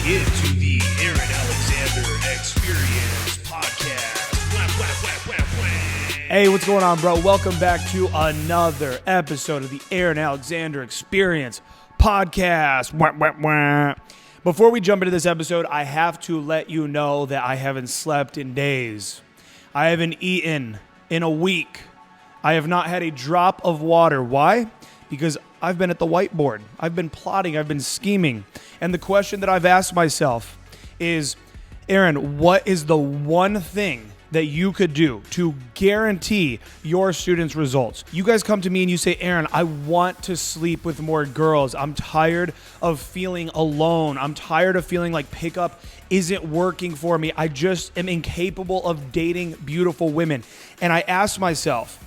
into the Aaron Alexander Experience Podcast. Wah, wah, wah, wah, wah. Hey, what's going on, bro? Welcome back to another episode of the Aaron Alexander Experience Podcast. Wah, wah, wah. Before we jump into this episode, I have to let you know that I haven't slept in days. I haven't eaten in a week. I have not had a drop of water. Why? Because I've been at the whiteboard. I've been plotting. I've been scheming. And the question that I've asked myself is, Aaron, what is the one thing that you could do to guarantee your students' results? You guys come to me and you say, Aaron, I want to sleep with more girls. I'm tired of feeling alone. I'm tired of feeling like pickup isn't working for me. I just am incapable of dating beautiful women. And I asked myself,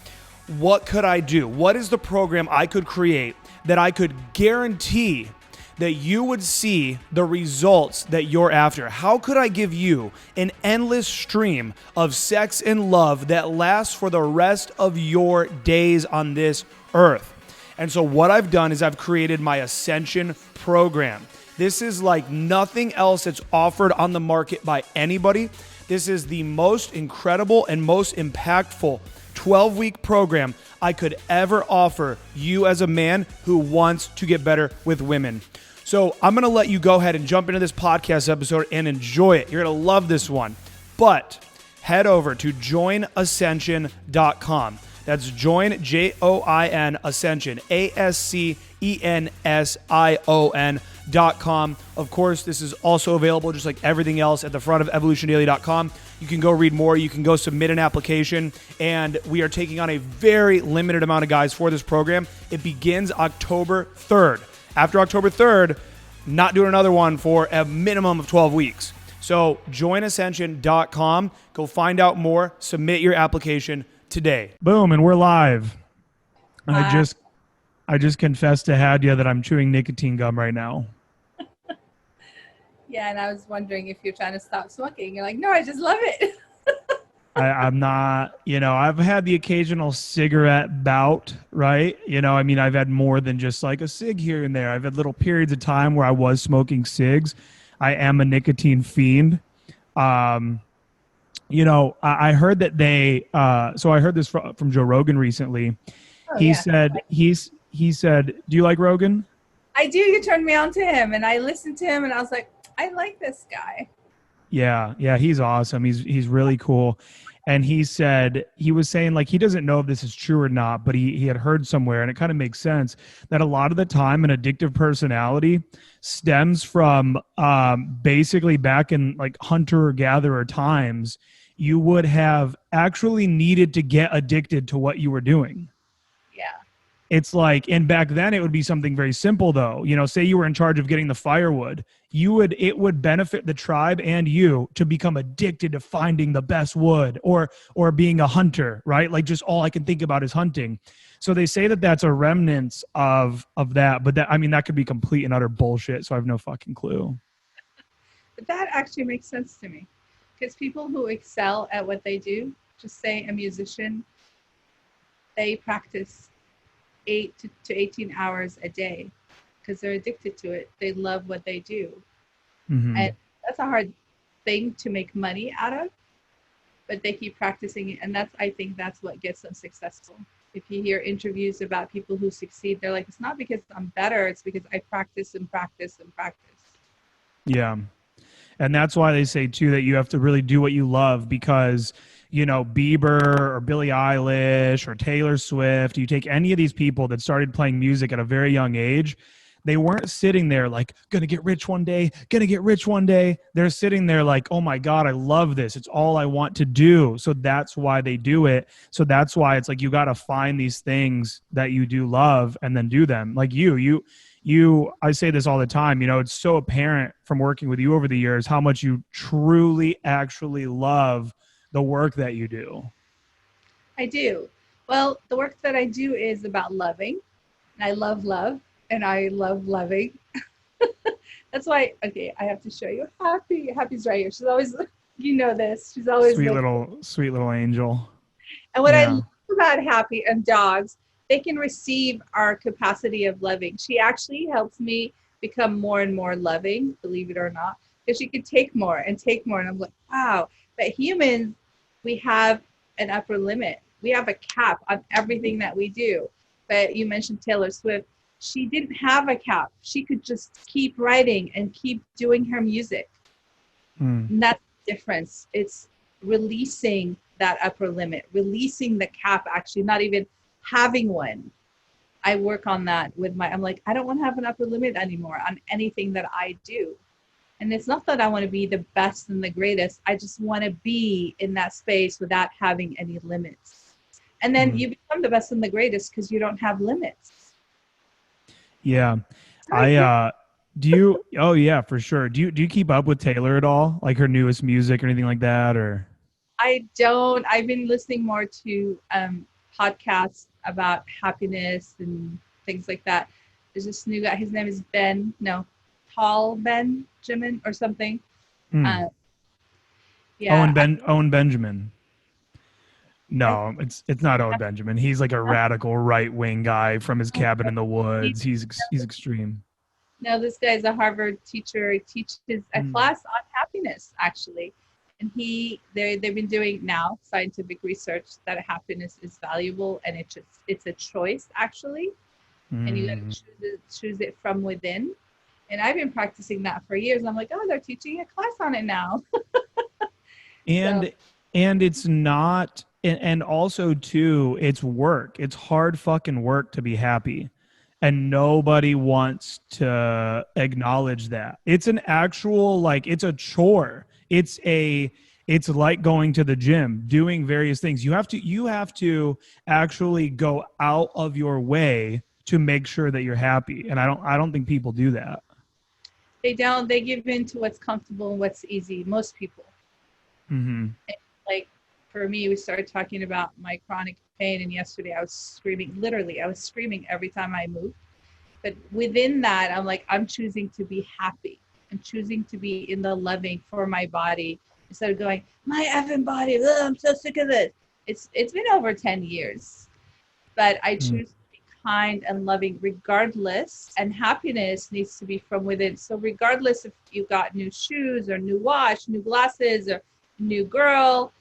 what could I do? What is the program I could create that I could guarantee that you would see the results that you're after? How could I give you an endless stream of sex and love that lasts for the rest of your days on this earth? And so what I've done is I've created my Ascension program. This is like nothing else that's offered on the market by anybody. This is the most incredible and most impactful 12-week program I could ever offer you as a man who wants to get better with women. So I'm going to let you go ahead and jump into this podcast episode and enjoy it. You're going to love this one. But head over to joinascension.com. That's join, Join, Ascension, ASCENSION.com. Of course, this is also available just like everything else at the front of evolutiondaily.com. You can go read more. You can go submit an application. And we are taking on a very limited amount of guys for this program. It begins October 3rd. After October 3rd, not doing another one for a minimum of 12 weeks. So joinascension.com. Go find out more. Submit your application today. Boom, and we're live. I just confessed to Hadia that I'm chewing nicotine gum right now. Yeah, and I was wondering if you're trying to stop smoking. You're like, no, I just love it. I'm not, I've had the occasional cigarette bout, right? I've had more than just like a cig here and there. I've had little periods of time where I was smoking cigs. I am a nicotine fiend. I heard that so I heard this from Joe Rogan recently. He said, do you like Rogan? I do. You turned me on to him and I listened to him and I was like, I like this guy. Yeah, he's awesome. He's really cool. And he was saying like, he doesn't know if this is true or not, but he had heard somewhere, and it kind of makes sense that a lot of the time an addictive personality stems from basically back in like hunter-gatherer times, you would have actually needed to get addicted to what you were doing. Yeah. It's like, and back then it would be something very simple though. Say you were in charge of getting the firewood, it would benefit the tribe and you to become addicted to finding the best wood or being a hunter, right? Like just all I can think about is hunting. So they say that that's a remnant of that, but that could be complete and utter bullshit. So I have no fucking clue. But that actually makes sense to me because people who excel at what they do, just say a musician, they practice 8 to 18 hours a day because they're addicted to it. They love what they do. Mm-hmm. And that's a hard thing to make money out of, but they keep practicing it. And I think that's what gets them successful. If you hear interviews about people who succeed, they're like, it's not because I'm better, it's because I practice and practice and practice. Yeah. And that's why they say too, that you have to really do what you love because Bieber or Billie Eilish or Taylor Swift, you take any of these people that started playing music at a very young age, they weren't sitting there like, gonna get rich one day. They're sitting there like, oh my God, I love this. It's all I want to do. So that's why they do it. So that's why it's like, you got to find these things that you do love and then do them. Like you, I say this all the time, it's so apparent from working with you over the years, how much you truly actually love the work that you do. I do. Well, the work that I do is about loving, and I love love, and I love loving. That's why, okay, I have to show you Happy. Happy's right here. She's always, this. She's always sweet little angel. And what I love about Happy and dogs, they can receive our capacity of loving. She actually helps me become more and more loving, believe it or not. because she could take more and take more. And I'm like, wow. But humans, we have an upper limit. We have a cap on everything that we do. But you mentioned Taylor Swift. She didn't have a cap. She could just keep writing and keep doing her music. And that's the difference. It's releasing that upper limit, releasing the cap, actually, not even having one. I work on that I'm like, I don't want to have an upper limit anymore on anything that I do. And it's not that I want to be the best and the greatest. I just want to be in that space without having any limits. And then you become the best and the greatest because you don't have limits. Yeah. Oh yeah, for sure. Do you keep up with Taylor at all? Like her newest music or anything like that, or? I don't. I've been listening more to podcasts about happiness and things like that. There's this new guy. His name is Paul Benjamin or something. Yeah. Owen Benjamin. No, it's not Owen Benjamin. He's like a radical right-wing guy from his cabin in the woods. He's extreme. No, this guy is a Harvard teacher. He teaches a class on happiness, actually. And they've been doing now scientific research that happiness is valuable, and it's a choice, actually. And you got to choose it from within. And I've been practicing that for years. I'm like, oh, they're teaching a class on it now. And it's not, and also too, it's work. It's hard fucking work to be happy. And nobody wants to acknowledge that. It's an actual, like, it's a chore. It's like going to the gym, doing various things. You have to actually go out of your way to make sure that you're happy. And I don't think people do that. They don't. They give in to what's comfortable and what's easy. Most people. Like for me, we started talking about my chronic pain, and yesterday I was screaming. Literally, I was screaming every time I moved. But within that, I'm like, I'm choosing to be happy. I'm choosing to be in the loving for my body instead of going, my effing body. Ugh, I'm so sick of it. It's been over 10 years, but I choose to be kind and loving regardless. And happiness needs to be from within. So regardless if you got new shoes or new watch, new glasses or new girl,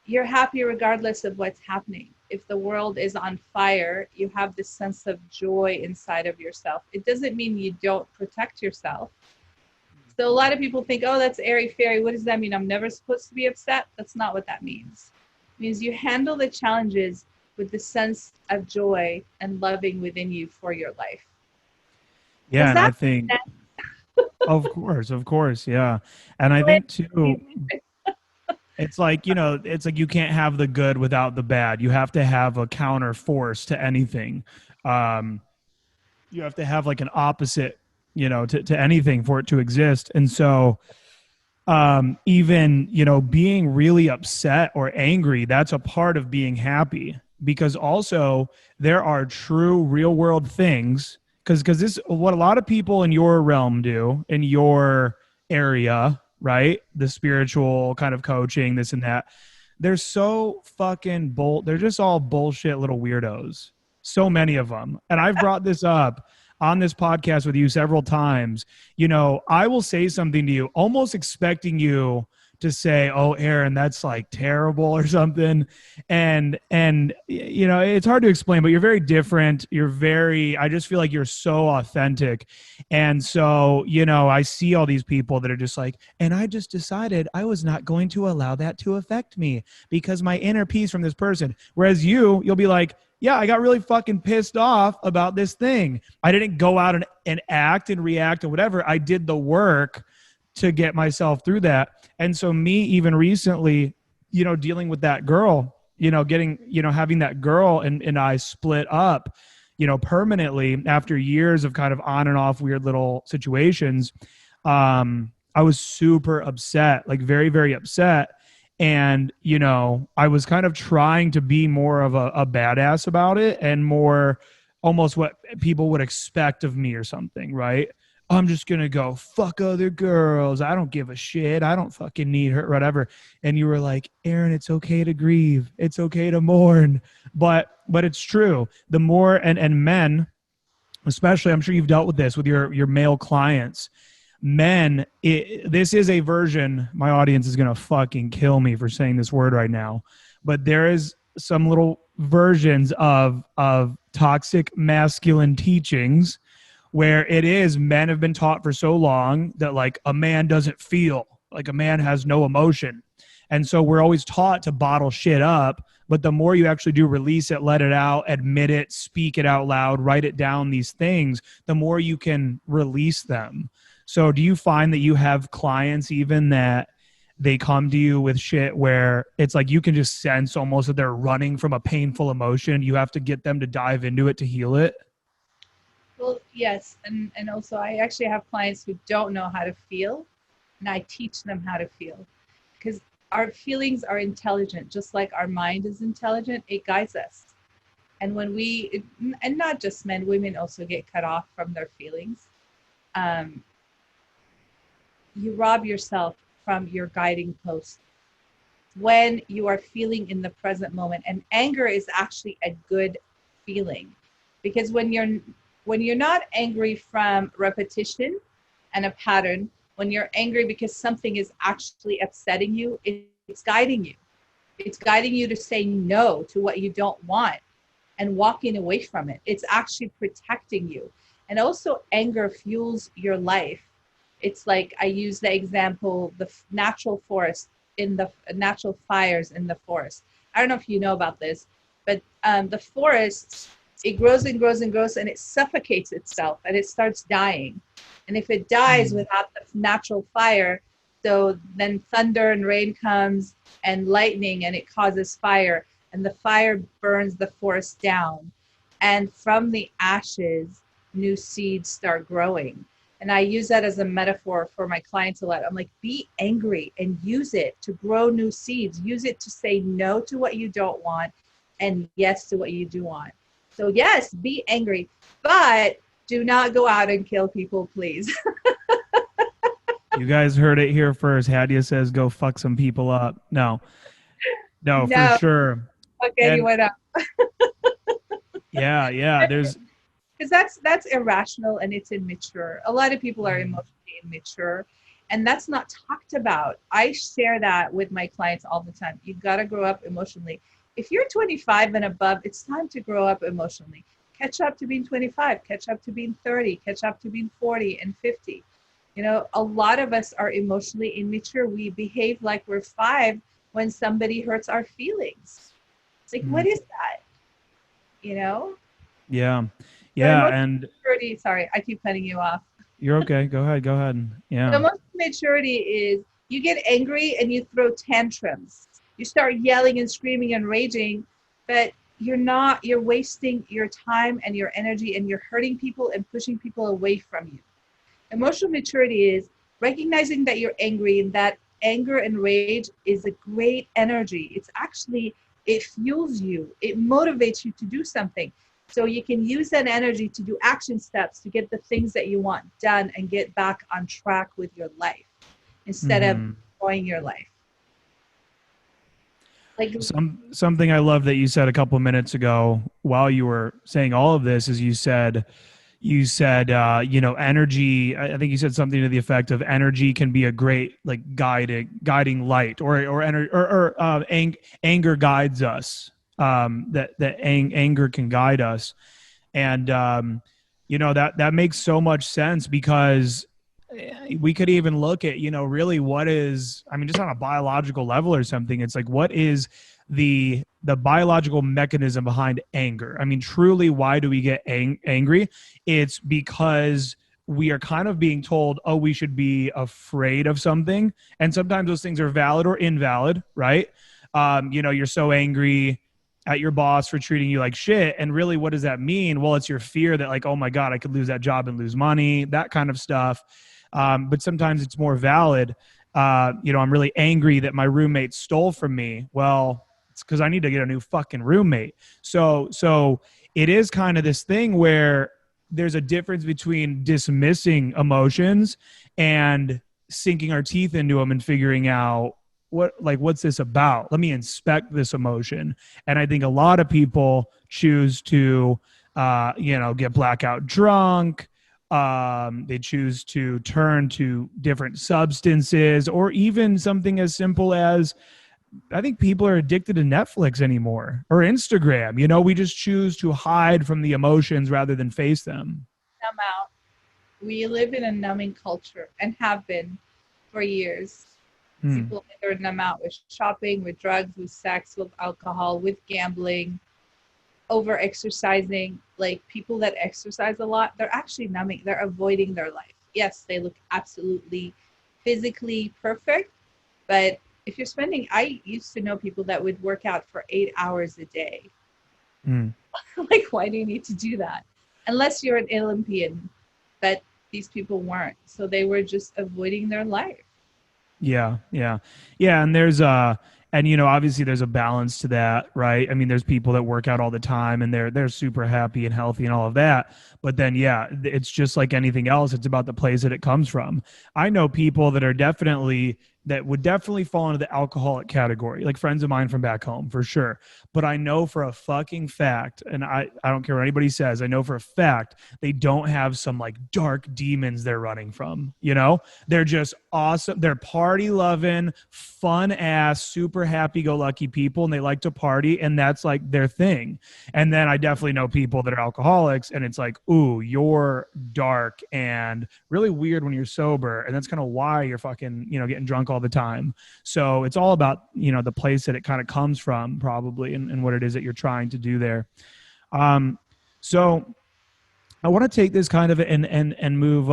you're happy regardless of what's happening. If the world is on fire, you have this sense of joy inside of yourself. It doesn't mean you don't protect yourself. So a lot of people think, oh, that's airy-fairy. What does that mean? I'm never supposed to be upset? That's not what that means. It means you handle the challenges with the sense of joy and loving within you for your life. Yeah, and I think, of course, yeah. And I think too, it's like, you can't have the good without the bad. You have to have a counter force to anything. You have to have like an opposite, to anything for it to exist. And so even, being really upset or angry, that's a part of being happy, because also there are true real world things. Because this, what a lot of people in your realm do, in your area, right? The spiritual kind of coaching, this and that. They're so fucking they're just all bullshit little weirdos. So many of them. And I've brought this up on this podcast with you several times. I will say something to you, almost expecting you to say, oh, Aaron, that's like terrible or something. And it's hard to explain, but you're very different. I just feel like you're so authentic. And so, I see all these people that are just like, and I just decided I was not going to allow that to affect me because my inner peace from this person. Whereas you'll be like, yeah, I got really fucking pissed off about this thing. I didn't go out and act and react or whatever. I did the work to get myself through that. And so me, even recently, dealing with that girl, having that girl and I split up, permanently after years of kind of on and off weird little situations. I was super upset, like very, very upset. And, I was kind of trying to be more of a badass about it and more almost what people would expect of me or something, right? I'm just going to go fuck other girls. I don't give a shit. I don't fucking need her, whatever. And you were like, Aaron, it's okay to grieve. It's okay to mourn. But it's true. The more, and men, especially, I'm sure you've dealt with this with your male clients. men, this is a version, my audience is going to fucking kill me for saying this word right now, but there is some little versions of toxic masculine teachings where it is men have been taught for so long that like a man doesn't feel, like a man has no emotion. And so we're always taught to bottle shit up, but the more you actually do release it, let it out, admit it, speak it out loud, write it down, these things, the more you can release them. So do you find that you have clients even that they come to you with shit where it's like you can just sense almost that they're running from a painful emotion? You have to get them to dive into it to heal it? Well, yes. And also, I actually have clients who don't know how to feel, and I teach them how to feel. Because our feelings are intelligent, just like our mind is intelligent, it guides us. And when and not just men, women also get cut off from their feelings. You rob yourself from your guiding post when you are feeling in the present moment. And anger is actually a good feeling, because when you're not angry from repetition and a pattern, when you're angry because something is actually upsetting you, it's guiding you. It's guiding you to say no to what you don't want and walking away from it. It's actually protecting you. And also anger fuels your life. It's like, I use the example, the natural forest, in the natural fires in the forest. I don't know if you know about this, but the forest, it grows and grows and grows, and it suffocates itself, and it starts dying. And if it dies without the natural fire, so then thunder and rain comes and lightning, and it causes fire, and the fire burns the forest down. And from the ashes, new seeds start growing. And I use that as a metaphor for my clients a lot. I'm like, be angry and use it to grow new seeds. Use it to say no to what you don't want and yes to what you do want. So yes, be angry, but do not go out and kill people, please. You guys heard it here first. Hadia says, go fuck some people up. No, for sure. Fuck anyone up. Yeah. Because that's irrational and it's immature. A lot of people are emotionally immature, and that's not talked about. I share that with my clients all the time. You got to grow up emotionally. If you're 25 and above, it's time to grow up emotionally. Catch up to being 25, catch up to being 30, catch up to being 40 and 50. You know, a lot of us are emotionally immature. We behave like we're 5 when somebody hurts our feelings. Like, what is that? You know? Yeah. So And maturity, sorry, I keep cutting you off. you're okay. Go ahead. Yeah. So emotional maturity is you get angry and you throw tantrums. You start yelling and screaming and raging, but you're wasting your time and your energy, and you're hurting people and pushing people away from you. Emotional maturity is recognizing that you're angry, and that anger and rage is a great energy. It's actually, it fuels you. It motivates you to do something. So you can use that energy to do action steps to get the things that you want done and get back on track with your life instead of destroying your life. Like something I love that you said a couple minutes ago while you were saying all of this is you said, energy. I think you said something to the effect of energy can be a great like guiding light, or anger guides us. Anger can guide us, and that makes so much sense, because we could even look at, really what is, just on a biological level or something. It's like, what is the biological mechanism behind anger? Truly, why do we get angry? It's because we are kind of being told, oh, we should be afraid of something. And sometimes those things are valid or invalid, right? You're so angry at your boss for treating you like shit. And really, what does that mean? Well, it's your fear that like, oh my God, I could lose that job and lose money, that kind of stuff. But sometimes it's more valid. I'm really angry that my roommate stole from me. Well, it's because I need to get a new fucking roommate. So it is kind of this thing where there's a difference between dismissing emotions and sinking our teeth into them and figuring out what's this about? Let me inspect this emotion. And I think a lot of people choose to, get blackout drunk, They choose to turn to different substances, or even something as simple as, I think people are addicted to Netflix anymore, or Instagram. We just choose to hide from the emotions rather than face them. Numb out. We live in a numbing culture and have been for years. People either numb out with shopping, with drugs, with sex, with alcohol, with gambling, over exercising. Like people that exercise a lot, they're actually numbing, they're avoiding their life. Yes, they look absolutely physically perfect, but if you're spending, I used to know people that would work out for 8 hours a day. Like, why do you need to do that? Unless you're an Olympian, but these people weren't. So they were just avoiding their life. Yeah. And obviously there's a balance to that, right? I mean, there's people that work out all the time and they're super happy and healthy and all of that. But then, yeah, it's just like anything else. It's about the place that it comes from. I know people that would definitely fall into the alcoholic category, like friends of mine from back home, for sure. But I know for a fucking fact, and I don't care what anybody says, I know for a fact they don't have some like dark demons they're running from. They're just awesome. They're party loving, fun ass, super happy go lucky people, and they like to party, and that's like their thing. And then I definitely know people that are alcoholics, and it's like, ooh, you're dark and really weird when you're sober, and that's kind of why you're fucking getting drunk all the time. So it's all about the place that it kind of comes from, probably, and what it is that you're trying to do there. So I want to take this kind of and move.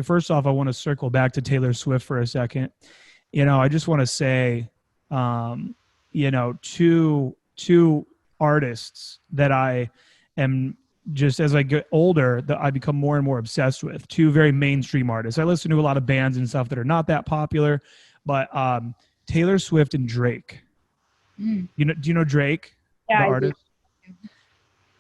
First off, I want to circle back to Taylor Swift for a second. I just want to say, two artists that I am, just as I get older, that I become more and more obsessed with. Two very mainstream artists. I listen to a lot of bands and stuff that are not that popular, but Taylor Swift and Drake. Do you know Drake, Yeah, the I artist? do.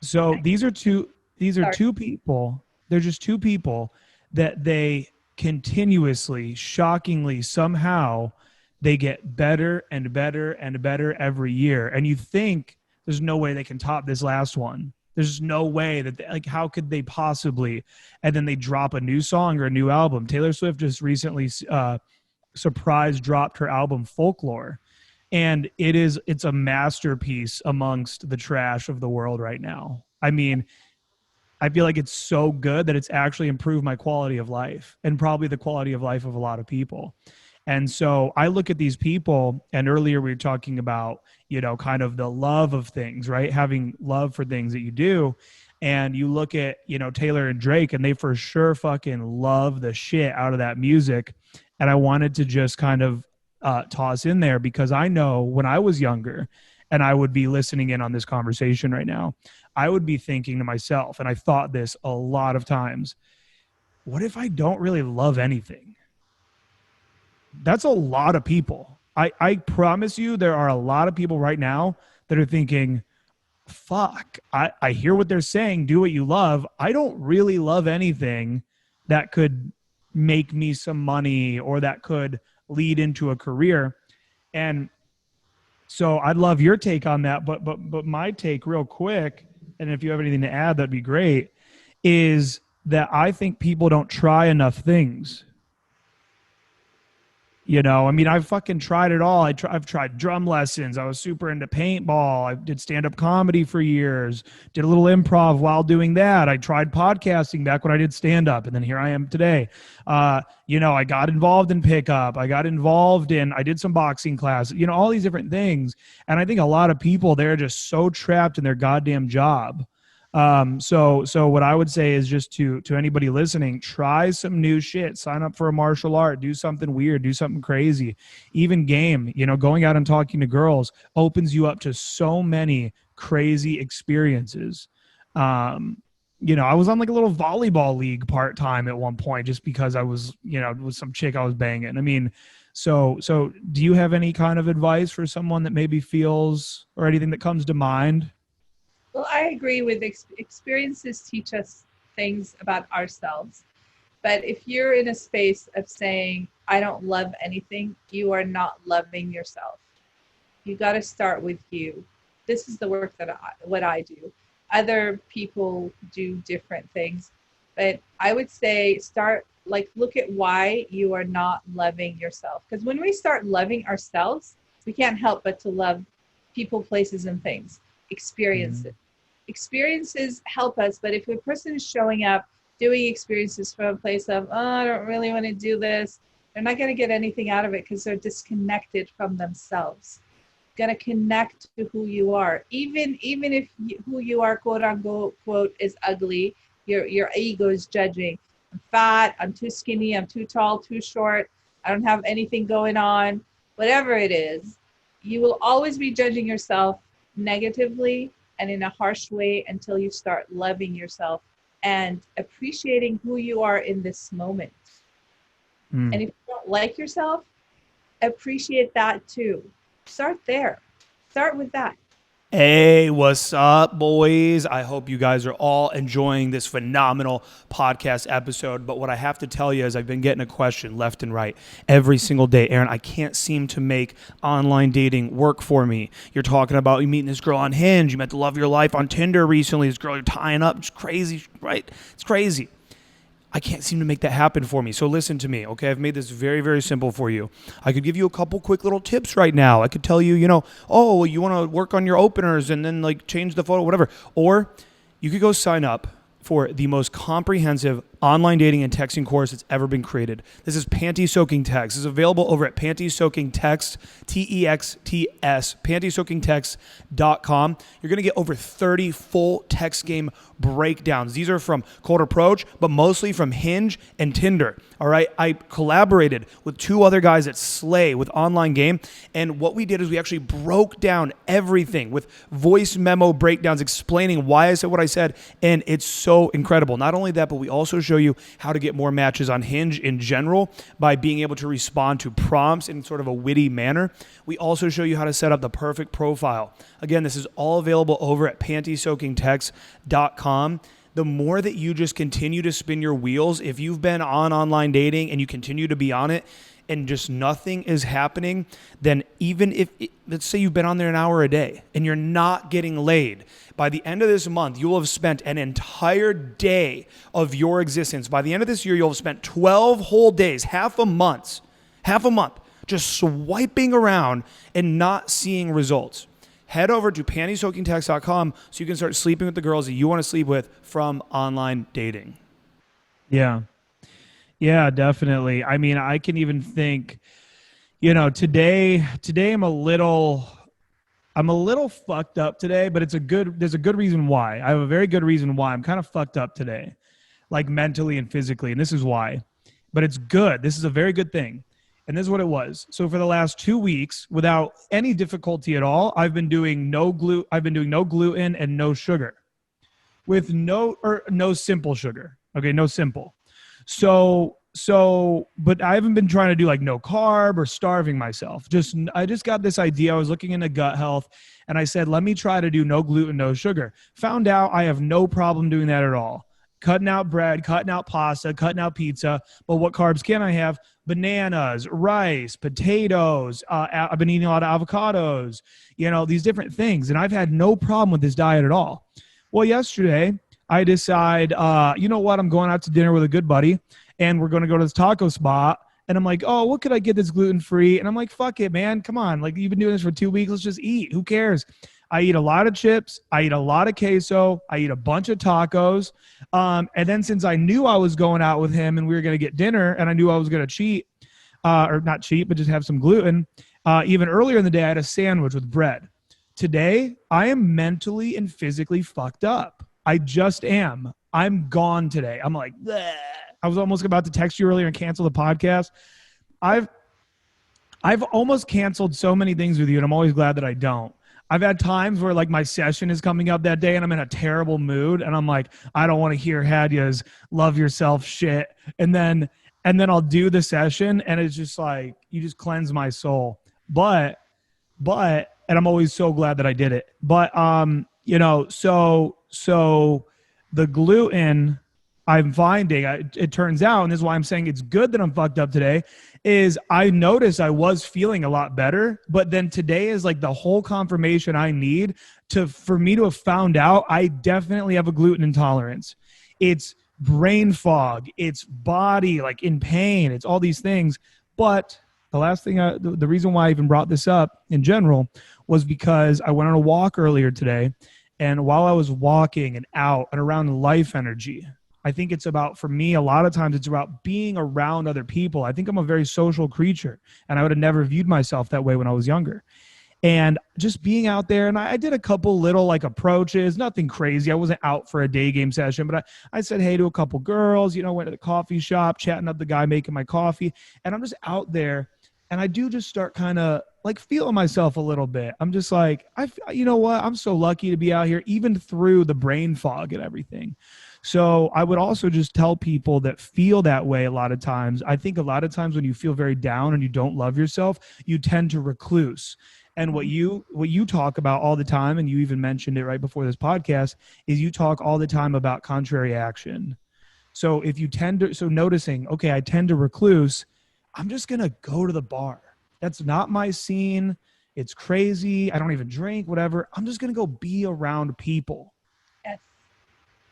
So these are two people. They're just two people that they continuously, shockingly, somehow they get better and better and better every year. And you think there's no way they can top this last one. There's no way that how could they possibly? And then they drop a new song or a new album. Taylor Swift just recently surprise dropped her album Folklore. And it's a masterpiece amongst the trash of the world right now. I mean, I feel like it's so good that it's actually improved my quality of life, and probably the quality of life of a lot of people. And so I look at these people, and earlier we were talking about, kind of the love of things, right? Having love for things that you do. And you look at, Taylor and Drake, and they for sure fucking love the shit out of that music. And I wanted to just kind of toss in there, because I know when I was younger and I would be listening in on this conversation right now, I would be thinking to myself, and I thought this a lot of times, what if I don't really love anything? That's a lot of people. I promise you there are a lot of people right now that are thinking, fuck, I hear what they're saying, do what you love. I don't really love anything that could make me some money or that could lead into a career. And so I'd love your take on that, but my take real quick, and if you have anything to add, that'd be great, is that I think people don't try enough things. I mean, I've fucking tried it all. I've tried drum lessons. I was super into paintball. I did stand-up comedy for years, did a little improv while doing that. I tried podcasting back when I did stand-up, and then here I am today. I got involved in pickup. I did some boxing class, all these different things. And I think a lot of people, they're just so trapped in their goddamn job. So what I would say is, just to anybody listening, try some new shit, sign up for a martial art, do something weird, do something crazy, even game, going out and talking to girls opens you up to so many crazy experiences. I was on like a little volleyball league part-time at one point, just because I was, with some chick I was banging. I mean, so do you have any kind of advice for someone that maybe feels, or anything that comes to mind? Well, I agree with experiences teach us things about ourselves. But if you're in a space of saying, I don't love anything, you are not loving yourself. You got to start with you. This is the work that what I do. Other people do different things. But I would say look at why you are not loving yourself. Because when we start loving ourselves, we can't help but to love people, places, and things, experiences. Experiences help us, but if a person is showing up doing experiences from a place of, oh, I don't really want to do this, they're not going to get anything out of it because they're disconnected from themselves. Going to connect to who you are. Even if who you are, quote unquote, is ugly, your ego is judging. I'm fat, I'm too skinny, I'm too tall, too short, I don't have anything going on, whatever it is, you will always be judging yourself negatively and in a harsh way until you start loving yourself and appreciating who you are in this moment. And if you don't like yourself, appreciate that too. Start there. Start with that. Hey, what's up, boys? I hope you guys are all enjoying this phenomenal podcast episode. But what I have to tell you is I've been getting a question left and right every single day. Aaron, I can't seem to make online dating work for me. You're talking about you meeting this girl on Hinge. You met the love of your life on Tinder recently. This girl you're tying up. It's crazy, right? It's crazy. I can't seem to make that happen for me. So listen to me, okay? I've made this very, very simple for you. I could give you a couple quick little tips right now. I could tell you, you want to work on your openers and then like change the photo, whatever. Or you could go sign up for the most comprehensive online dating and texting course that's ever been created. This is Panty Soaking Text. This is available over at Panty Soaking Text, TEXTS, pantysoakingtext.com. You're going to get over 30 full text game breakdowns. These are from Cold Approach, but mostly from Hinge and Tinder. All right. I collaborated with two other guys at Slay with Online Game. And what we did is we actually broke down everything with voice memo breakdowns explaining why I said what I said. And it's so incredible. Not only that, but we also show you how to get more matches on Hinge in general by being able to respond to prompts in sort of a witty manner. We also show you how to set up the perfect profile. Again, this is all available over at pantysoakingtext.com. The more that you just continue to spin your wheels, if you've been on online dating and you continue to be on it and just nothing is happening, then even if, let's say you've been on there an hour a day and you're not getting laid, by the end of this month, you will have spent an entire day of your existence. By the end of this year, you'll have spent 12 whole days, half a month, just swiping around and not seeing results. Head over to pantysoakingtext.com so you can start sleeping with the girls that you want to sleep with from online dating. Yeah, definitely. I mean, I can even think, today I'm a little fucked up today, but there's a good reason why. I have a very good reason why I'm kind of fucked up today, like mentally and physically. And this is why, but it's good. This is a very good thing. And this is what it was. So for the last 2 weeks, without any difficulty at all, I've been doing no gluten and no sugar with no simple sugar. Okay. No simple. But I haven't been trying to do like no carb or starving myself. I just got this idea. I was looking into gut health and I said, let me try to do no gluten, no sugar. Found out I have no problem doing that at all. Cutting out bread, cutting out pasta, cutting out pizza. But what carbs can I have? Bananas, rice, potatoes. I've been eating a lot of avocados, these different things. And I've had no problem with this diet at all. Well, yesterday I decide, you know what? I'm going out to dinner with a good buddy and we're going to go to this taco spot. And I'm like, oh, what could I get that's gluten-free? And I'm like, fuck it, man. Come on. Like, you've been doing this for 2 weeks. Let's just eat. Who cares? I eat a lot of chips. I eat a lot of queso. I eat a bunch of tacos. And then since I knew I was going out with him and we were going to get dinner and I knew I was going to cheat, or not cheat, but just have some gluten, even earlier in the day, I had a sandwich with bread. Today, I am mentally and physically fucked up. I just am. I'm gone today. I'm like, bleh. I was almost about to text you earlier and cancel the podcast. I've almost canceled so many things with you, and I'm always glad that I don't. I've had times where like my session is coming up that day and I'm in a terrible mood and I'm like, I don't want to hear Hadia's love yourself shit. And then I'll do the session and it's just like, you just cleanse my soul. But, and I'm always so glad that I did it. But, so the gluten I'm finding, it turns out, and this is why I'm saying it's good that I'm fucked up today, is I noticed I was feeling a lot better, but then today is like the whole confirmation I need for me to have found out I definitely have a gluten intolerance. It's brain fog, it's body like in pain, it's all these things. But the last thing, the reason why I even brought this up in general was because I went on a walk earlier today, and while I was walking and out and around life energy, I think it's about, for me, a lot of times it's about being around other people. I think I'm a very social creature, and I would have never viewed myself that way when I was younger. And just being out there, and I did a couple little like approaches, nothing crazy. I wasn't out for a day game session, but I said hey to a couple girls, went to the coffee shop, chatting up the guy making my coffee. And I'm just out there, and I do just start kind of like feeling myself a little bit. I'm just like, you know what? I'm so lucky to be out here, even through the brain fog and everything. So I would also just tell people that feel that way a lot of times. I think a lot of times when you feel very down and you don't love yourself, you tend to recluse. And what you talk about all the time, and you even mentioned it right before this podcast, is you talk all the time about contrary action. So if you noticing, okay, I tend to recluse, I'm just going to go to the bar. That's not my scene. It's crazy. I don't even drink, whatever. I'm just going to go be around people. Yes.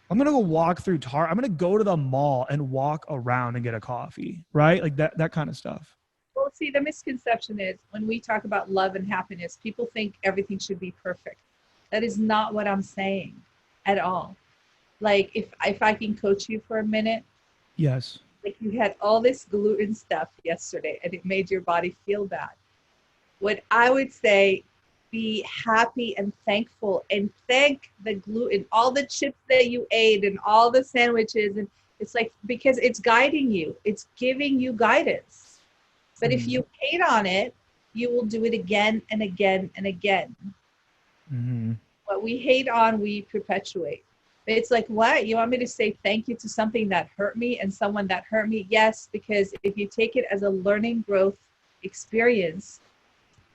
I'm going to go walk through I'm going to go to the mall and walk around and get a coffee, right? Like that kind of stuff. Well, see, the misconception is when we talk about love and happiness, people think everything should be perfect. That is not what I'm saying at all. Like, if I can coach you for a minute. Yes. Like, you had all this gluten stuff yesterday and it made your body feel bad. What I would say, be happy and thankful and thank the gluten, all the chips that you ate and all the sandwiches. And it's like, because it's guiding you, it's giving you guidance. But if you hate on it, you will do it again and again and again. Mm-hmm. What we hate on, we perpetuate. It's like, what? You want me to say thank you to something that hurt me and someone that hurt me? Yes, because if you take it as a learning growth experience,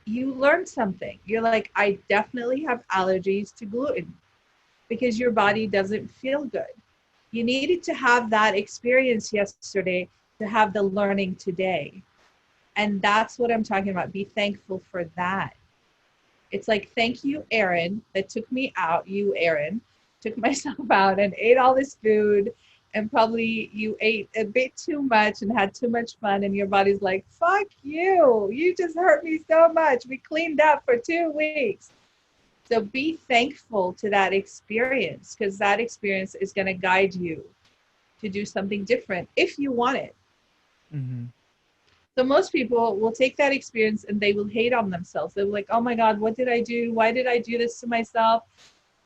you learn something. You're like, I definitely have allergies to gluten because your body doesn't feel good. You needed to have that experience yesterday to have the learning today. And that's what I'm talking about. Be thankful for that. It's like, thank you, Aaron, that took me out. You, Aaron, took myself out and ate all this food. And probably you ate a bit too much and had too much fun. And your body's like, fuck you. You just hurt me so much. We cleaned up for 2 weeks. So be thankful to that experience, because that experience is going to guide you to do something different if you want it. Mm-hmm. So most people will take that experience and they will hate on themselves. They're like, oh my God, what did I do? Why did I do this to myself?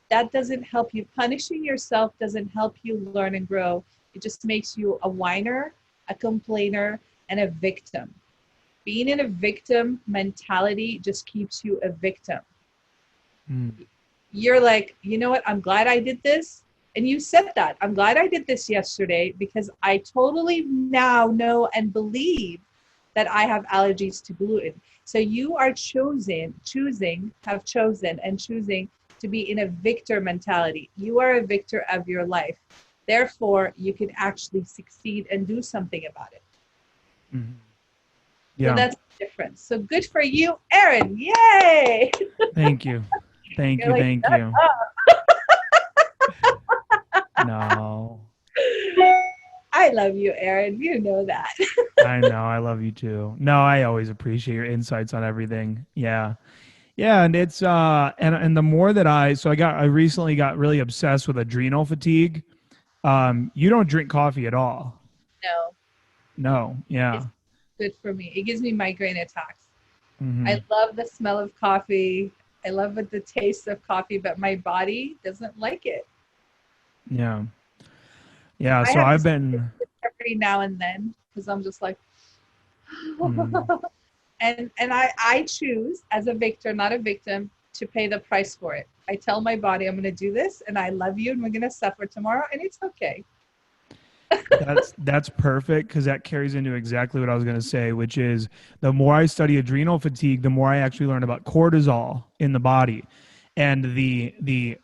That doesn't help you. Punishing yourself doesn't help you learn and grow. It just makes you a whiner, a complainer, and a victim. Being in a victim mentality just keeps you a victim. You're like, you know what? I'm glad I did this. And you said that. I'm glad I did this yesterday because I totally now know and believe that I have allergies to gluten. So you are choosing to be in a victor mentality. You are a victor of your life. Therefore, you can actually succeed and do something about it. Mm-hmm. Yeah. So that's the difference. So good for you, Aaron. Yay! Thank you. Thank you. No. I love you, Aaron. You know that. I know. I love you too. No, I always appreciate your insights on everything. Yeah. Yeah. And it's, and the more that I recently got really obsessed with adrenal fatigue. You don't drink coffee at all. No. Yeah. It's good for me. It gives me migraine attacks. Mm-hmm. I love the smell of coffee. I love the taste of coffee, but my body doesn't like it. Yeah. Yeah. So I've been every now and then because I'm just like, and I choose as a victor, not a victim, to pay the price for it. I tell my body I'm going to do this and I love you and we're going to suffer tomorrow and it's okay. That's perfect, because that carries into exactly what I was going to say, which is the more I study adrenal fatigue, the more I actually learn about cortisol in the body. And it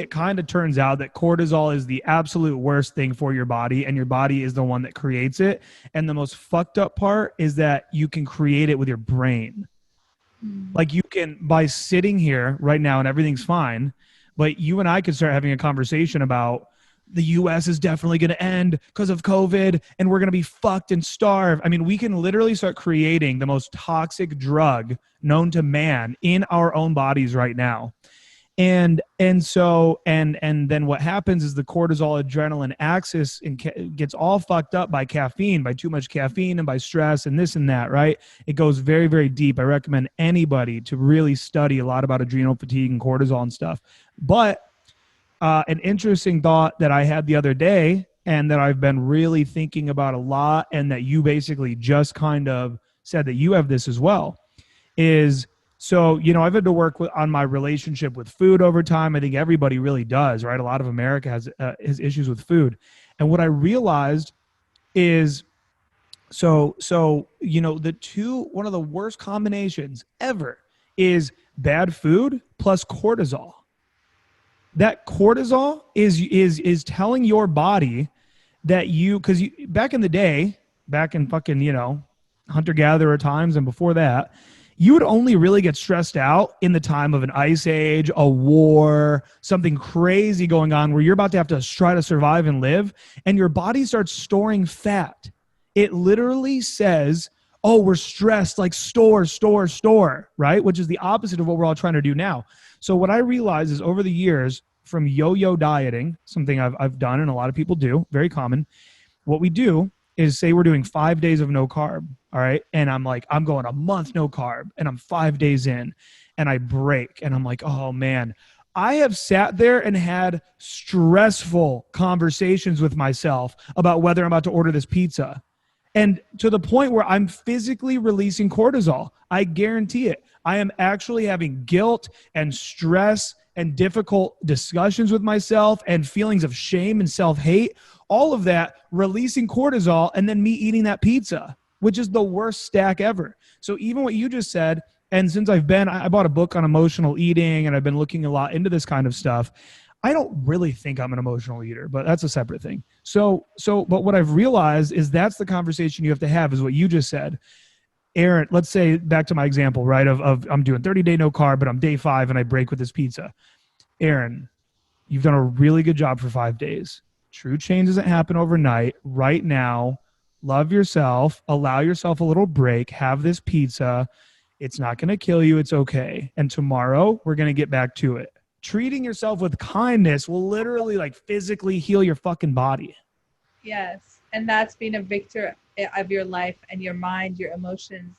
kind of turns out that cortisol is the absolute worst thing for your body, and your body is the one that creates it. And the most fucked up part is that you can create it with your brain. Like you can, by sitting here right now and everything's fine, but you and I could start having a conversation about the US is definitely going to end because of COVID and we're going to be fucked and starve. I mean, we can literally start creating the most toxic drug known to man in our own bodies right now. And then what happens is the cortisol adrenaline axis gets all fucked up by caffeine, by too much caffeine and by stress and this and that, right? It goes very, very deep. I recommend anybody to really study a lot about adrenal fatigue and cortisol and stuff. But an interesting thought that I had the other day and that I've been really thinking about a lot, and that you basically just kind of said that you have this as well, is, so, I've had to work on my relationship with food over time. I think everybody really does, right? A lot of America has issues with food. And what I realized is, one of the worst combinations ever is bad food plus cortisol. That cortisol is telling your body that because back in the day, back in fucking, hunter-gatherer times and before that, you would only really get stressed out in the time of an ice age, a war, something crazy going on where you're about to have to try to survive and live, and your body starts storing fat. It literally says, oh, we're stressed, like store, right? Which is the opposite of what we're all trying to do now. So what I realized is over the years from yo-yo dieting, something I've done and a lot of people do, very common, what we do is say we're doing 5 days of no carb, all right? And I'm like, I'm going a month no carb, and I'm 5 days in, and I break, and I'm like, oh man, I have sat there and had stressful conversations with myself about whether I'm about to order this pizza. And to the point where I'm physically releasing cortisol. I guarantee it. I am actually having guilt and stress and difficult discussions with myself and feelings of shame and self-hate, all of that releasing cortisol, and then me eating that pizza, which is the worst stack ever. So even what you just said, and since I bought a book on emotional eating and I've been looking a lot into this kind of stuff, I don't really think I'm an emotional eater, but that's a separate thing. But what I've realized is that's the conversation you have to have, is what you just said. Aaron, let's say back to my example, right? Of I'm doing 30-day no carb, but I'm day 5 and I break with this pizza. Aaron, you've done a really good job for 5 days. True change doesn't happen overnight. Right now, love yourself, allow yourself a little break, have this pizza. It's not going to kill you. It's okay. And tomorrow we're going to get back to it. Treating yourself with kindness will literally like physically heal your fucking body. Yes. And that's being a victor of your life and your mind, your emotions.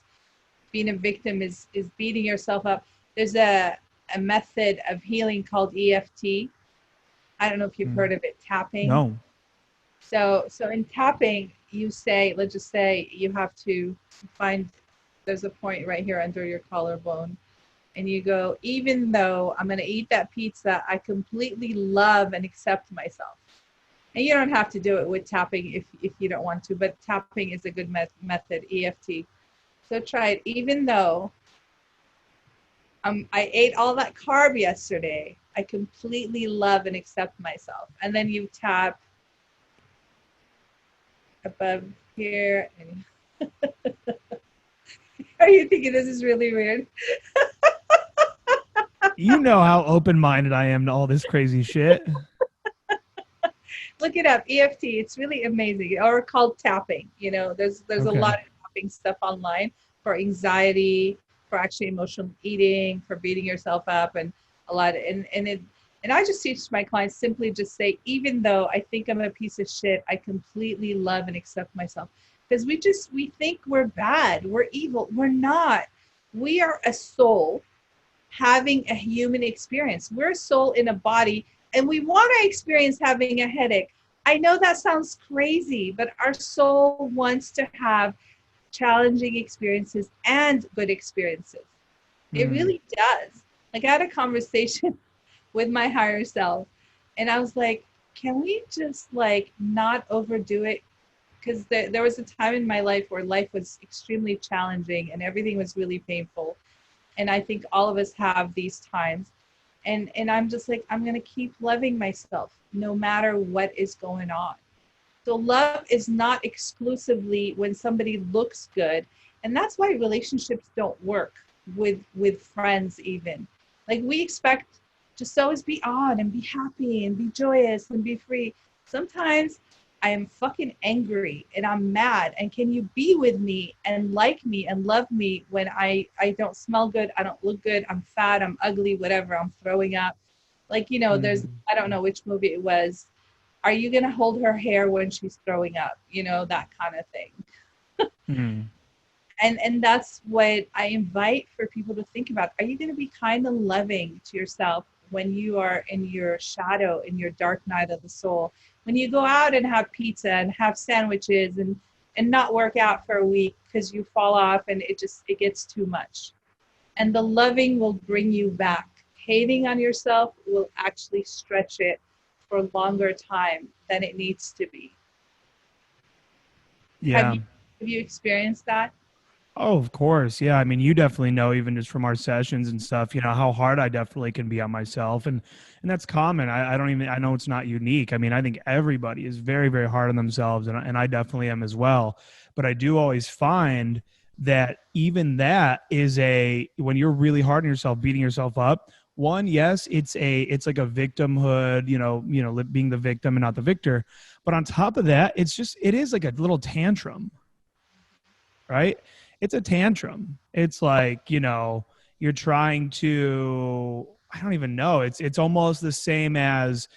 Being a victim is beating yourself up. There's a method of healing called EFT. I don't know if you've heard of it, tapping. No. So in tapping, you say, let's just say you have to find, there's a point right here under your collarbone. And you go, even though I'm going to eat that pizza, I completely love and accept myself. And you don't have to do it with tapping if you don't want to, but tapping is a good method, EFT. So try it. Even though I ate all that carb yesterday, I completely love and accept myself. And then you tap above here. And are you thinking this is really weird? You know how open-minded I am to all this crazy shit. Look it up, EFT. It's really amazing. Or called tapping. There's okay. A lot of tapping stuff online for anxiety, for actually emotional eating, for beating yourself up, and a lot. And I just teach my clients simply just say, even though I think I'm a piece of shit, I completely love and accept myself. Because we think we're bad, we're evil. We're not. We are a soul having a human experience. We're a soul in a body, and we want to experience having a headache. I know that sounds crazy, but our soul wants to have challenging experiences and good experiences. It really does. Like, I had a conversation with my higher self, and I was like, can we just not overdo it? Because there was a time in my life where life was extremely challenging and everything was really painful. And I think all of us have these times. And I'm just like, I'm going to keep loving myself no matter what is going on. So love is not exclusively when somebody looks good. And that's why relationships don't work with friends even. Like, we expect just always be on and be happy and be joyous and be free. Sometimes I am fucking angry and I'm mad. And can you be with me and like me and love me when I don't smell good, I don't look good, I'm fat, I'm ugly, whatever, I'm throwing up. Like, there's, I don't know which movie it was. Are you going to hold her hair when she's throwing up? That kind of thing. Mm. And that's what I invite for people to think about. Are you going to be kind and loving to yourself when you are in your shadow, in your dark night of the soul? When you go out and have pizza and have sandwiches and not work out for a week because you fall off and it gets too much. And the loving will bring you back. Hating on yourself will actually stretch it for a longer time than it needs to be. Yeah. Have you experienced that? Oh, of course. Yeah. I mean, you definitely know, even just from our sessions and stuff, how hard I definitely can be on myself. And that's common. I know it's not unique. I mean, I think everybody is very, very hard on themselves, and I definitely am as well. But I do always find that even that is when you're really hard on yourself, beating yourself up, one, yes, it's like a victimhood, being the victim and not the victor. But on top of that, it is like a little tantrum, right? It's a tantrum. It's like, you're trying to, I don't even know. It's almost the same as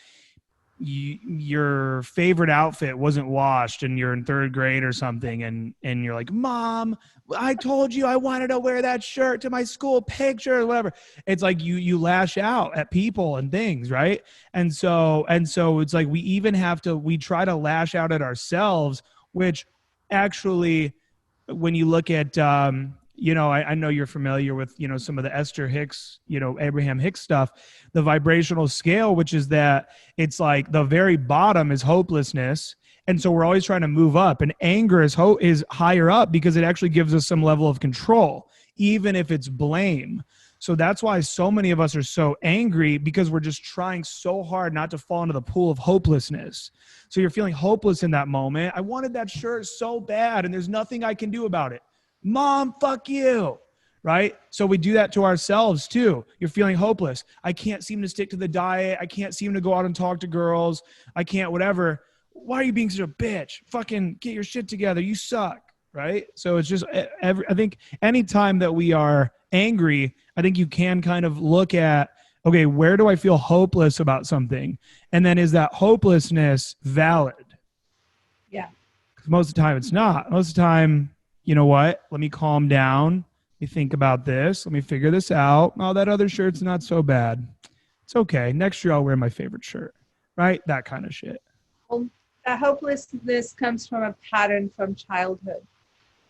your favorite outfit wasn't washed and you're in third grade or something. And you're like, Mom, I told you I wanted to wear that shirt to my school picture or whatever. It's like you lash out at people and things. Right. And so it's like, we try to lash out at ourselves, which actually, when you look at, I know you're familiar with, some of the Esther Hicks, Abraham Hicks stuff, the vibrational scale, which is that it's like the very bottom is hopelessness. And so we're always trying to move up, and anger is higher up because it actually gives us some level of control, even if it's blame. So that's why so many of us are so angry, because we're just trying so hard not to fall into the pool of hopelessness. So you're feeling hopeless in that moment. I wanted that shirt so bad, and there's nothing I can do about it. Mom, fuck you. Right? So we do that to ourselves too. You're feeling hopeless. I can't seem to stick to the diet. I can't seem to go out and talk to girls. I can't whatever. Why are you being such a bitch? Fucking get your shit together. You suck. Right? So it's just, I think anytime that we are angry, I think you can kind of look at, okay, where do I feel hopeless about something? And then is that hopelessness valid? Yeah. Because most of the time it's not. Most of the time, you know what? Let me calm down. Let me think about this. Let me figure this out. Oh, that other shirt's not so bad. It's okay. Next year I'll wear my favorite shirt. Right? That kind of shit. Well, that hopelessness comes from a pattern from childhood.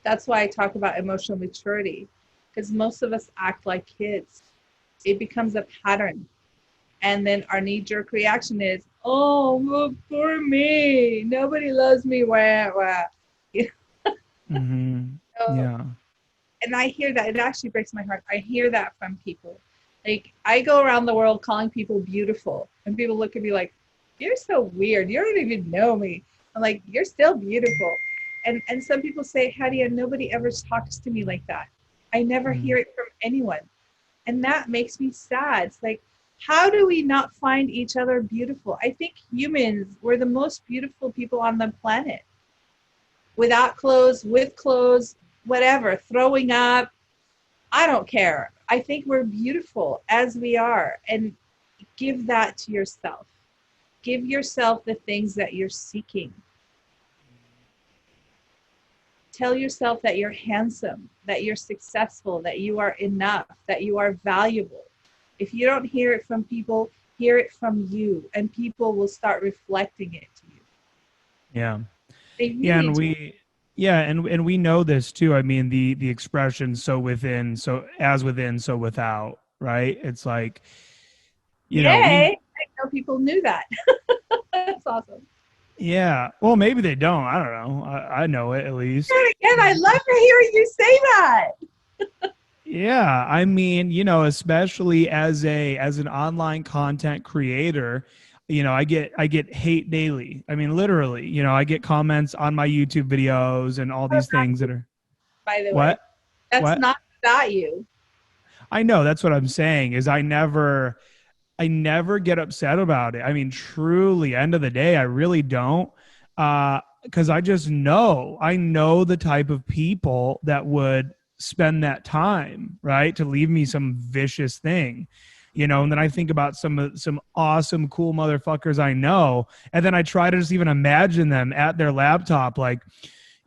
That's why I talk about emotional maturity, because most of us act like kids. It becomes a pattern. And then our knee-jerk reaction is, oh, well, poor me. Nobody loves me. Wah, wah. Mm-hmm. So, Yeah. and I hear that. It actually breaks my heart. I hear that from people. Like, I go around the world calling people beautiful. And people look at me like, you're so weird. You don't even know me. I'm like, you're still beautiful. And some people say, Hadia, nobody ever talks to me like that. I never hear it from anyone. And that makes me sad. It's like, how do we not find each other beautiful? I think humans, we're the most beautiful people on the planet. Without clothes, with clothes, whatever, throwing up, I don't care. I think we're beautiful as we are. And give that to yourself. Give yourself the things that you're seeking. Tell yourself that you're handsome, that you're successful, that you are enough, that you are valuable. If you don't hear it from people, hear it from you, and people will start reflecting it to you. Yeah. They really Yeah. And do. and we know this too. I mean, the expression, so within, so as within, so without, right? It's like, Yay! I know people knew that. That's awesome. yeah. Well, maybe they don't. I don't know. I know it at least. And I love to hear you say that. Yeah. I mean, especially as an online content creator, I get hate daily. I mean, literally, I get comments on my YouTube videos and all these things that are By the way, what? that's What? not about you. I know, that's what I'm saying, is I never I never get upset about it. I mean, truly, end of the day, I really don't. Because I just know, I know the type of people that would spend that time, right, to leave me some vicious thing, you know. And then I think about some awesome, cool motherfuckers I know, and then I try to just even imagine them at their laptop, like,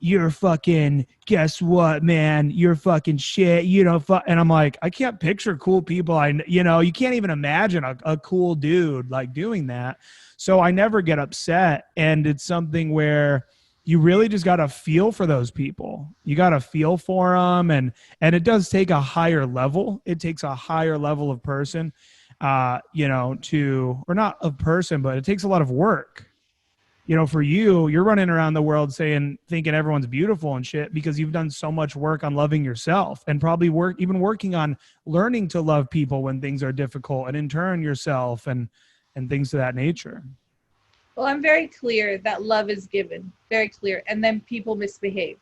you're fucking, guess what, man? You're fucking shit, you know. And I'm like, I can't picture cool people. You know, you can't even imagine a cool dude like doing that. So I never get upset. And it's something where you really just got to feel for those people. You got to feel for them. And it does take a higher level. It takes a higher level of person, you know, or not of person, but it takes a lot of work. You know, for you, you're running around the world thinking everyone's beautiful and shit because you've done so much work on loving yourself, and probably working on learning to love people when things are difficult, and in turn yourself and things to that nature. Well, I'm very clear that love is given, very clear, and then people misbehave.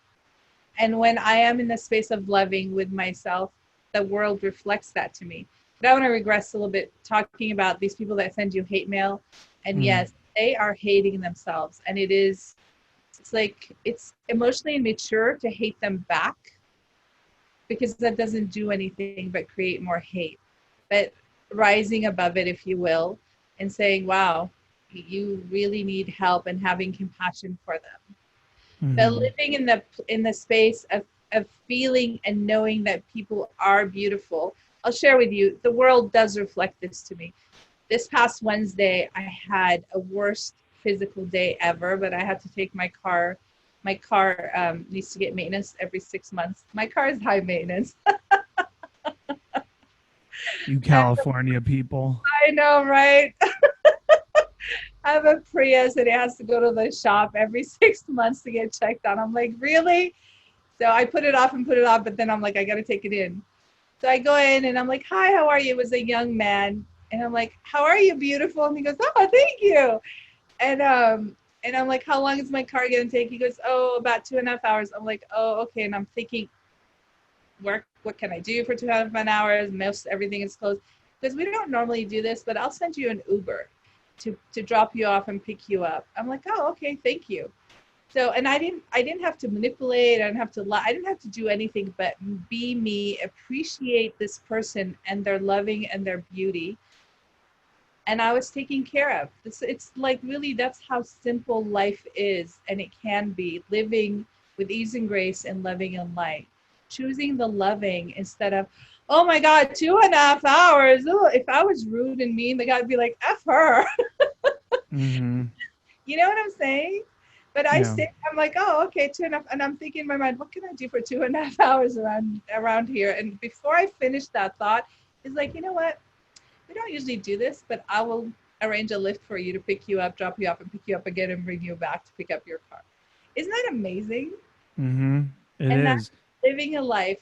And when I am in the space of loving with myself, the world reflects that to me. But I want to regress a little bit, talking about these people that send you hate mail. And yes, they are hating themselves. And it's emotionally immature to hate them back, because that doesn't do anything but create more hate. But rising above it, if you will, and saying, wow, you really need help, and having compassion for them. But living in the space of feeling and knowing that people are beautiful. I'll share with you, the world does reflect this to me. This past Wednesday, I had a worst physical day ever, but I had to take my car. My car needs to get maintenance every 6 months. My car is high maintenance. You California people. I know, right? I have a Prius and it has to go to the shop every 6 months to get checked on. I'm like, really? So I put it off, but then I'm like, I got to take it in. So I go in and I'm like, hi, how are you? It was a young man. And I'm like, how are you, beautiful? And he goes, oh, thank you. And I'm like, how long is my car going to take? He goes, oh, about 2.5 hours. I'm like, oh, okay. And I'm thinking, what can I do for 2.5 hours? Most everything is closed. Because we don't normally do this, but I'll send you an Uber to drop you off and pick you up. I'm like, oh, okay, thank you. So, and I didn't have to manipulate. I didn't have to lie. I didn't have to do anything but be me, appreciate this person and their loving and their beauty. And I was taken care of. It's like, really, that's how simple life is. And it can be, living with ease and grace and loving and light. Choosing the loving instead of, oh my God, 2.5 hours. Ooh, if I was rude and mean, the guy would be like, F her. Mm-hmm. You know what I'm saying? But I'm like, oh, okay, 2.5. And I'm thinking in my mind, what can I do for 2.5 hours around here? And before I finish that thought, it's like, you know what? We don't usually do this, but I will arrange a lift for you to pick you up, drop you off, and pick you up again and bring you back to pick up your car. Isn't that amazing? Mm-hmm. It and is. That's living a life.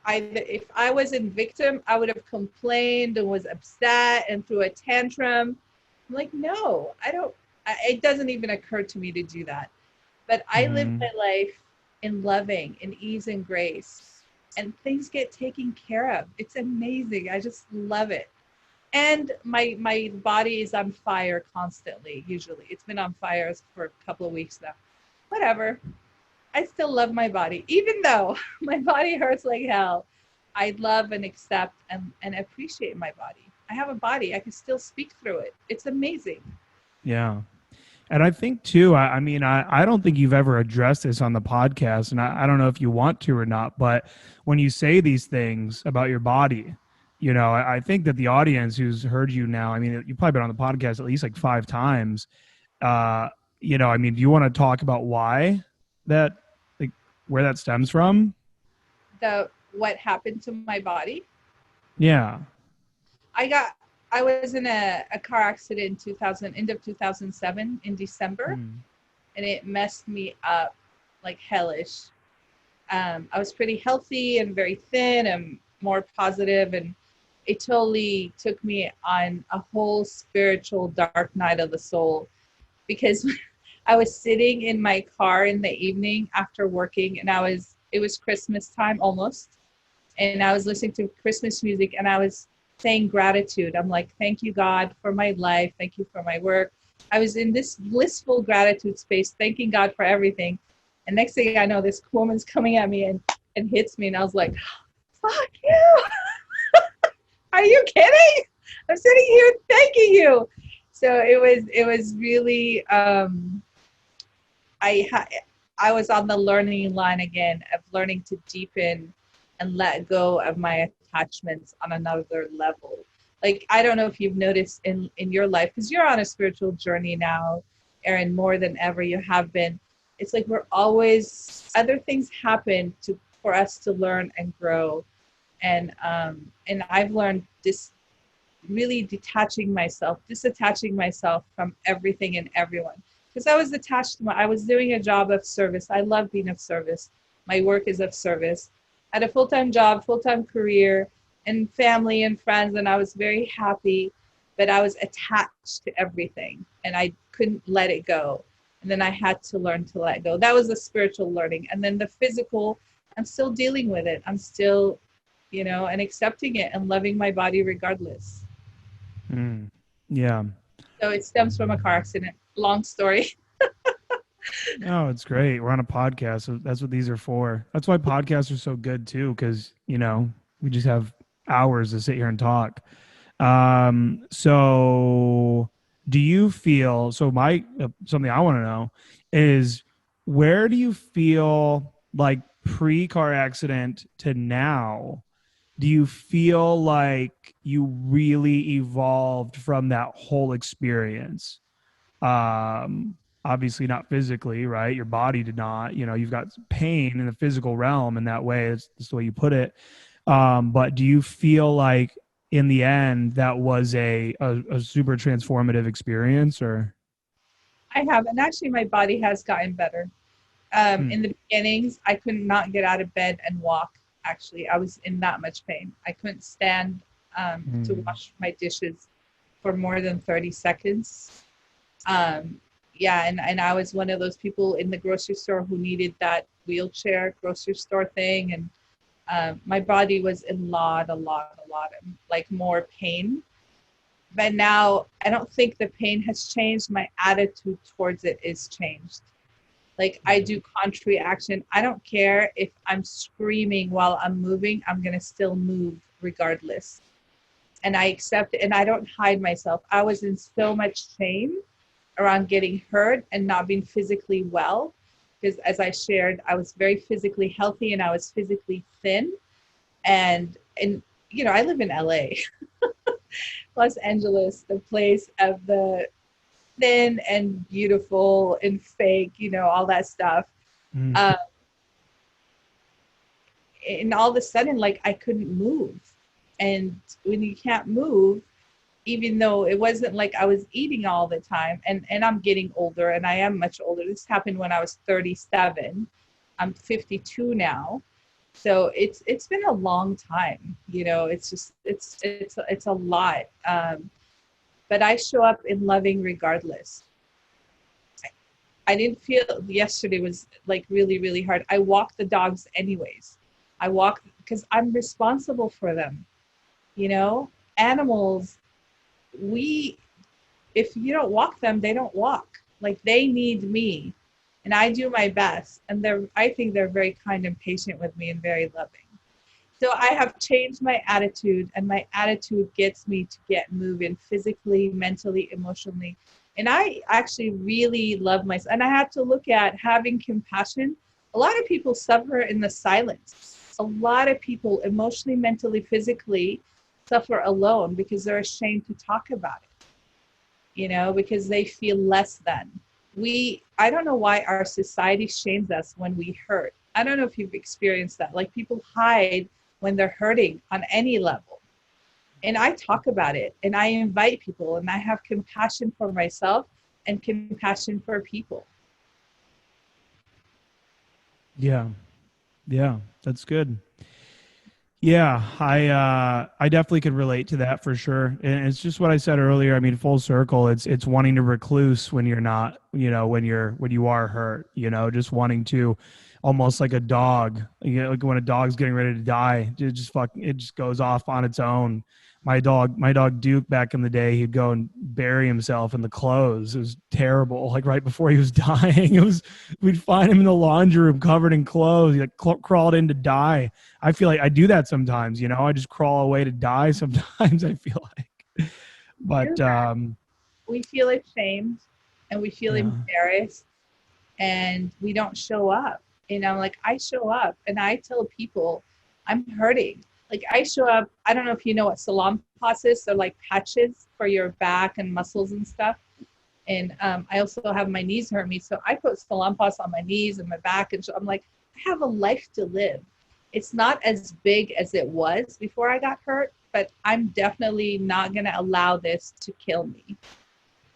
If I was in victim, I would have complained and was upset and threw a tantrum. I'm like, no, I don't. It doesn't even occur to me to do that. But I live my life in loving, in ease and grace, and things get taken care of. It's amazing. I just love it. And my body is on fire constantly, usually. It's been on fire for a couple of weeks now. Whatever. I still love my body. Even though my body hurts like hell, I love and accept and appreciate my body. I have a body. I can still speak through it. It's amazing. Yeah. And I think too, I mean, I don't think you've ever addressed this on the podcast, and I don't know if you want to or not, but when you say these things about your body, you know, I think that the audience who's heard you now, I mean, you've probably been on the podcast at least like 5 times. You know, I mean, do you want to talk about why that, like, where that stems from? What happened to my body? Yeah. I was in a car accident in end of 2007 in December, and it messed me up like hellish. I was pretty healthy and very thin and more positive, and it totally took me on a whole spiritual dark night of the soul, because I was sitting in my car in the evening after working, and it was Christmas time almost, and I was listening to Christmas music, and I was saying gratitude. I'm like, thank you, God, for my life. Thank you for my work. I was in this blissful gratitude space, thanking God for everything. And next thing I know, this woman's coming at me and hits me. And I was like, fuck you. Are you kidding? I'm sitting here thanking you. So it was really, I was on the learning line again of learning to deepen and let go of my attachments on another level. Like, I don't know if you've noticed in your life, because you're on a spiritual journey now, Erin, more than ever you have been. It's like we're always, other things happen for us to learn and grow. And I've learned this, really disattaching myself from everything and everyone. Because I was attached to I was doing a job of service. I love being of service. My work is of service. I had a full-time job, full-time career, and family and friends, and I was very happy, but I was attached to everything, and I couldn't let it go. And then I had to learn to let go. That was the spiritual learning. And then the physical, I'm still dealing with it. I'm still, and accepting it and loving my body regardless. Yeah. So it stems from a car accident. Long story. Oh, it's great. We're on a podcast, so that's what these are for. That's why podcasts are so good too, because we just have hours to sit here and talk. So do you feel? So something I want to know is, where do you feel like pre-car accident to now? Do you feel like you really evolved from that whole experience? Obviously not physically, right? Your body did not. You've got pain in the physical realm in that way. That's the way you put it. But do you feel like in the end that was a super transformative experience? Or I have, and actually my body has gotten better. In the beginnings, I could not get out of bed and walk. Actually, I was in that much pain. I couldn't stand to wash my dishes for more than 30 seconds. And I was one of those people in the grocery store who needed that wheelchair grocery store thing. And my body was in a lot of like more pain. But now I don't think the pain has changed. My attitude towards it is changed. Like, I do contrary action. I don't care if I'm screaming while I'm moving. I'm going to still move regardless. And I accept it, and I don't hide myself. I was in so much shame around getting hurt and not being physically well. Because as I shared, I was very physically healthy and I was physically thin. And I live in LA, Los Angeles, the place of the thin and beautiful and fake, all that stuff. And all of a sudden, like, I couldn't move. And when you can't move, even though it wasn't like I was eating all the time, and I'm getting older, and I am much older. This happened when I was 37. I'm 52 now. So it's been a long time, it's just, it's a lot. But I show up in loving regardless. I didn't feel, yesterday was like really, really hard. I walk the dogs anyways. I walk because I'm responsible for them. Animals, if you don't walk them, they don't walk. Like, they need me, and I do my best. And I think they're very kind and patient with me and very loving. So I have changed my attitude, and my attitude gets me to get moving physically, mentally, emotionally. And I actually really love myself. And I had to look at having compassion. A lot of people suffer in the silence. A lot of people emotionally, mentally, physically suffer alone because they're ashamed to talk about it, because they feel less than. I don't know why our society shames us when we hurt. I don't know if you've experienced that. Like, people hide when they're hurting on any level. And I talk about it, and I invite people, and I have compassion for myself and compassion for people. Yeah, that's good. Yeah, I definitely could relate to that for sure. And it's just what I said earlier. I mean, full circle, it's wanting to recluse when you're not when you are hurt, just wanting to, almost like a dog, like when a dog's getting ready to die, it just goes off on its own. My dog Duke, back in the day, he'd go and bury himself in the clothes. It was terrible. Like right before he was dying, we'd find him in the laundry room covered in clothes. He like crawled in to die. I feel like I do that sometimes, I just crawl away to die sometimes, I feel like. But we feel ashamed and we feel embarrassed and we don't show up. Like I show up and I tell people I'm hurting. Like I show up, I don't know if you know what salonpas is. They're like patches for your back and muscles and stuff. And I also have my knees hurt me. So I put salonpas on my knees and my back. And so I'm like, I have a life to live. It's not as big as it was before I got hurt, but I'm definitely not going to allow this to kill me.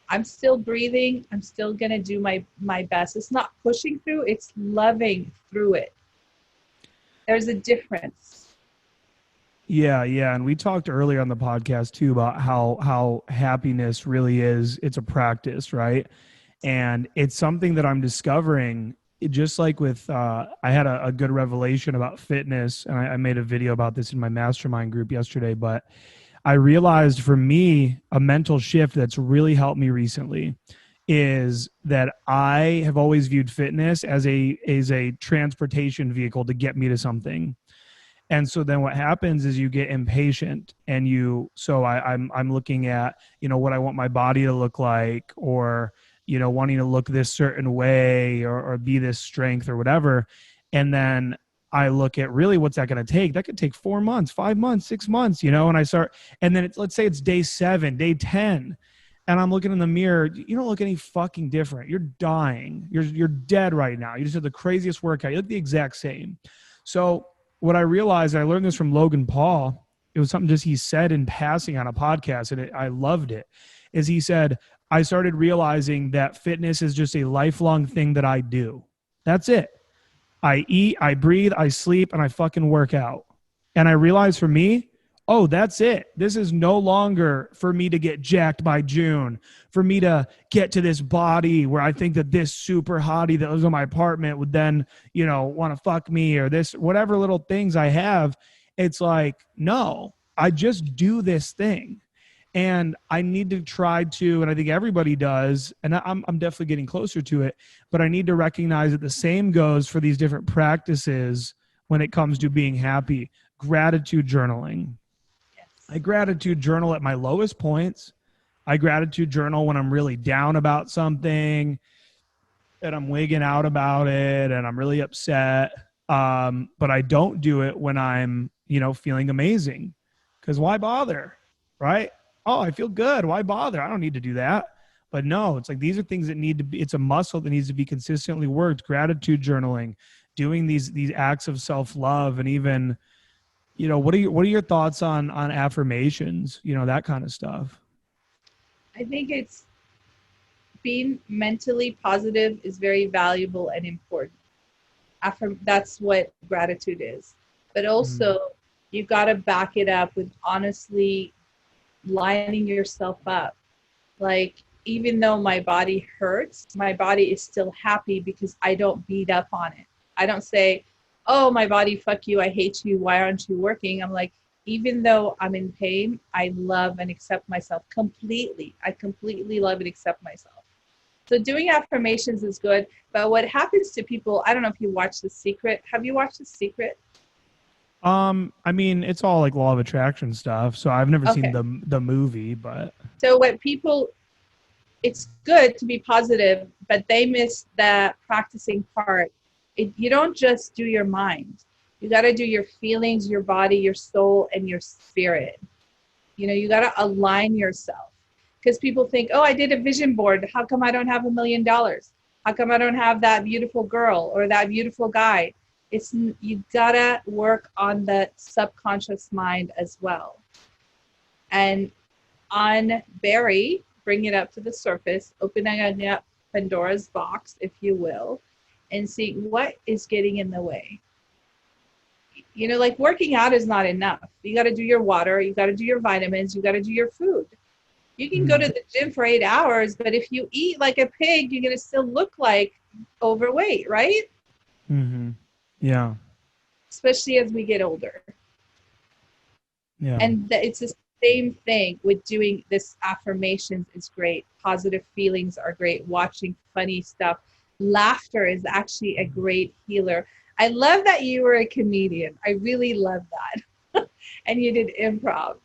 I'm still breathing. I'm still going to do my best. It's not pushing through. It's loving through it. There's a difference. Yeah. And we talked earlier on the podcast too about how happiness really is. It's a practice, right? And it's something that I'm discovering. Just like with, I had a good revelation about fitness, and I made a video about this in my mastermind group yesterday, but I realized for me, a mental shift that's really helped me recently is that I have always viewed fitness as a transportation vehicle to get me to something. And so then what happens is you get impatient and I'm looking at, what I want my body to look like, or, wanting to look this certain way or be this strength or whatever. And then I look at really what's that going to take? That could take 4 months, 5 months, 6 months, and then let's say it's day 7, day 10. And I'm looking in the mirror. You don't look any fucking different. You're dying. You're dead right now. You just had the craziest workout. You look the exact same. So what I realized, I learned this from Logan Paul. It was something just he said in passing on a podcast, and I loved it. Is he said, I started realizing that fitness is just a lifelong thing that I do. That's it. I eat, I breathe, I sleep, and I fucking work out. And I realized for me, oh, that's it. This is no longer for me to get jacked by June, for me to get to this body where I think that this super hottie that lives in my apartment would then, want to fuck me, or this, whatever little things I have. It's like, no, I just do this thing. And I need to try to, and I think everybody does, and I'm definitely getting closer to it, but I need to recognize that the same goes for these different practices when it comes to being happy. Gratitude journaling. Yes. I gratitude journal at my lowest points. I gratitude journal when I'm really down about something and I'm wigging out about it and I'm really upset. But I don't do it when I'm, feeling amazing, because why bother, right? Oh, I feel good. Why bother? I don't need to do that. But no, it's like these are things that need to be, it's a muscle that needs to be consistently worked. Gratitude journaling, doing these acts of self-love, and even, what are your thoughts on affirmations, that kind of stuff? I think it's being mentally positive is very valuable and important. That's what gratitude is. But also you got to back it up with honestly lining yourself up. Like, even though my body hurts, my body is still happy because I don't beat up on it. I don't say, oh, my body, fuck you, I hate you, why aren't you working? I'm like, even though I'm in pain, I love and accept myself completely. I completely love and accept myself. So doing affirmations is good. But what happens to people, I don't know if you watch The Secret. Have you watched The Secret? I mean, it's all like law of attraction stuff. So I've never seen the movie, but. So what people, it's good to be positive, but they miss that practicing part. You don't just do your mind. You got to do your feelings, your body, your soul, and your spirit. You got to align yourself. Because people think, oh, I did a vision board. How come I don't have $1 million? How come I don't have that beautiful girl or that beautiful guy? You gotta work on the subconscious mind as well. And on Barry, bring it up to the surface, opening up Pandora's box, if you will, and see what is getting in the way. Like working out is not enough. You got to do your water. You got to do your vitamins. You got to do your food. You can go to the gym for 8 hours, but if you eat like a pig, you're going to still look like overweight, right? Mm-hmm. Yeah. Especially as we get older. Yeah. And it's the same thing with doing this affirmations is great. Positive feelings are great. Watching funny stuff. Laughter is actually a great healer. I love that you were a comedian. I really love that. And you did improv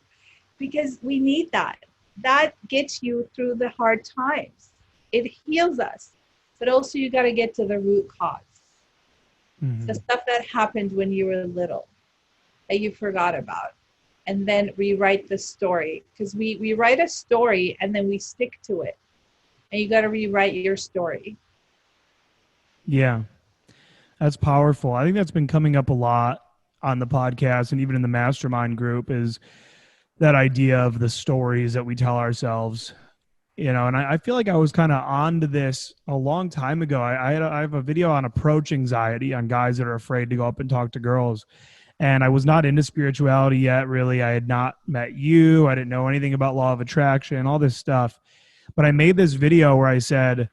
because we need that. That gets you through the hard times. It heals us. But also you got to get to the root cause. Mm-hmm. The stuff that happened when you were little that you forgot about. And then rewrite the story. Because we write a story and then we stick to it. And you got to rewrite your story. Yeah. That's powerful. I think that's been coming up a lot on the podcast and even in the mastermind group is that idea of the stories that we tell ourselves. You know, and I feel like I was kind of onto this a long time ago. I have a video on approach anxiety on guys that are afraid to go up and talk to girls. And I was not into spirituality yet, really. I had not met you. I didn't know anything about law of attraction, all this stuff. But I made this video where I said,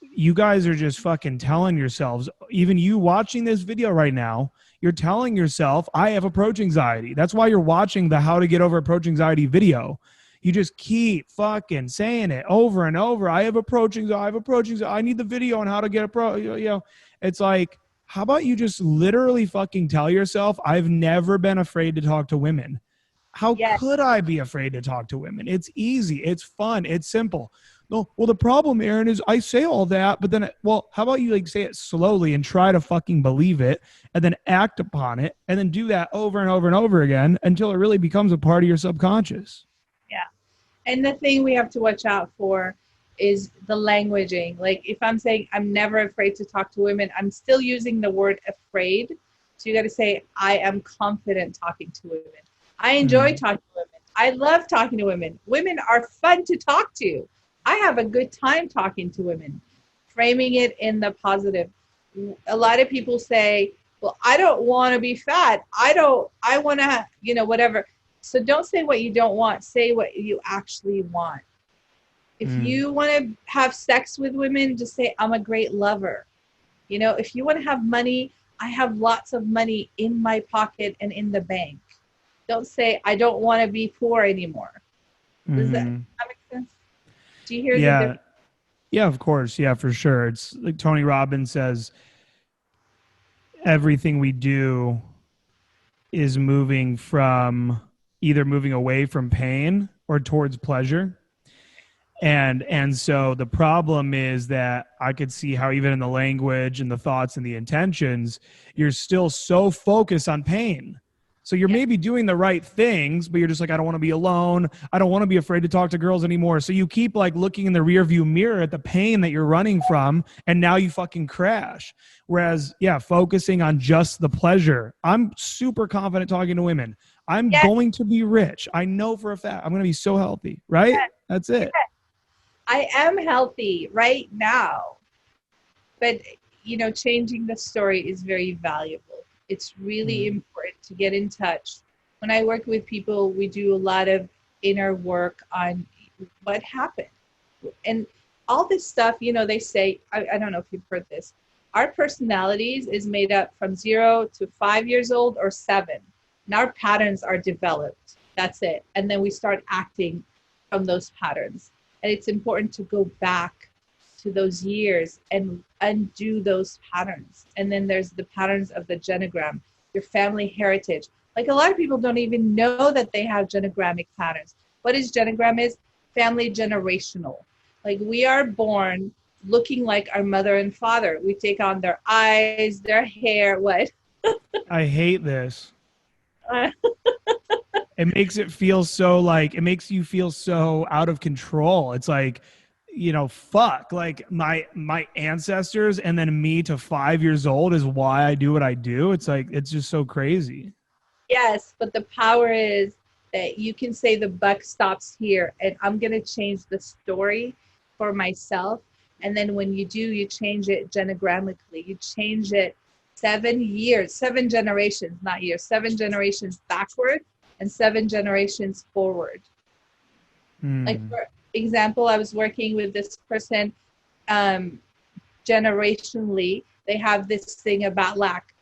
you guys are just fucking telling yourselves, even you watching this video right now, you're telling yourself, I have approach anxiety. That's why you're watching the How to Get Over Approach Anxiety video. You just keep fucking saying it over and over. I have approach anxiety. I have approach anxiety. I need the video on how to get approach. You know, it's like, how about you just literally fucking tell yourself, I've never been afraid to talk to women. How could I be afraid to talk to women? It's easy. It's fun. It's simple. No, well, the problem, Aaron, is I say all that, but then, well, how about you like say it slowly and try to fucking believe it and then act upon it and then do that over and over and over again until it really becomes a part of your subconscious. Yeah. And the thing we have to watch out for is the languaging. Like if I'm saying I'm never afraid to talk to women, I'm still using the word afraid. So you got to say, I am confident talking to women. I enjoy talking to women. I love talking to women. Women are fun to talk to. I have a good time talking to women, framing it in the positive. A lot of people say, well, I don't want to be fat. I want to, you know, whatever. So don't say what you don't want. Say what you actually want. If you want to have sex with women, just say, I'm a great lover. You know, if you want to have money, I have lots of money in my pocket and in the bank. Don't say, I don't want to be poor anymore. Does that make sense? Do you hear the difference? Yeah, of course. Yeah, for sure. It's like Tony Robbins says, everything we do is moving away from pain or towards pleasure. And so the problem is that I could see how even in the language and the thoughts and the intentions, you're still so focused on pain. So you're maybe doing the right things, but you're just like, I don't want to be alone. I don't want to be afraid to talk to girls anymore. So you keep like looking in the rear view mirror at the pain that you're running from, and now you fucking crash. Whereas, focusing on just the pleasure. I'm super confident talking to women. I'm going to be rich. I know for a fact I'm going to be so healthy, right? That's it. I am healthy right now. But, you know, changing the story is very valuable. It's really important to get in touch. When I work with people, we do a lot of inner work on what happened. And all this stuff, you know, they say, I don't know if you've heard this, our personalities is made up from 0 to 5 years old or 7. And our patterns are developed. That's it. And then we start acting from those patterns. And it's important to go back to those years and undo those patterns. And then there's the patterns of the genogram, your family heritage. Like a lot of people don't even know that they have genogrammic patterns. What is genogram is family generational. Like we are born looking like our mother and father. We take on their eyes, their hair, what? I hate this. It makes you feel so out of control. It's like, you know, fuck, like my ancestors and then me to 5 years old is why I do what I do. It's like, it's just so crazy. Yes, but the power is that you can say the buck stops here and I'm going to change the story for myself. And then when you do, you change it genogrammically. You change it 7 years, 7 generations, not years, 7 generations backward and 7 generations forward. Like example, I was working with this person, generationally, they have this thing about lack.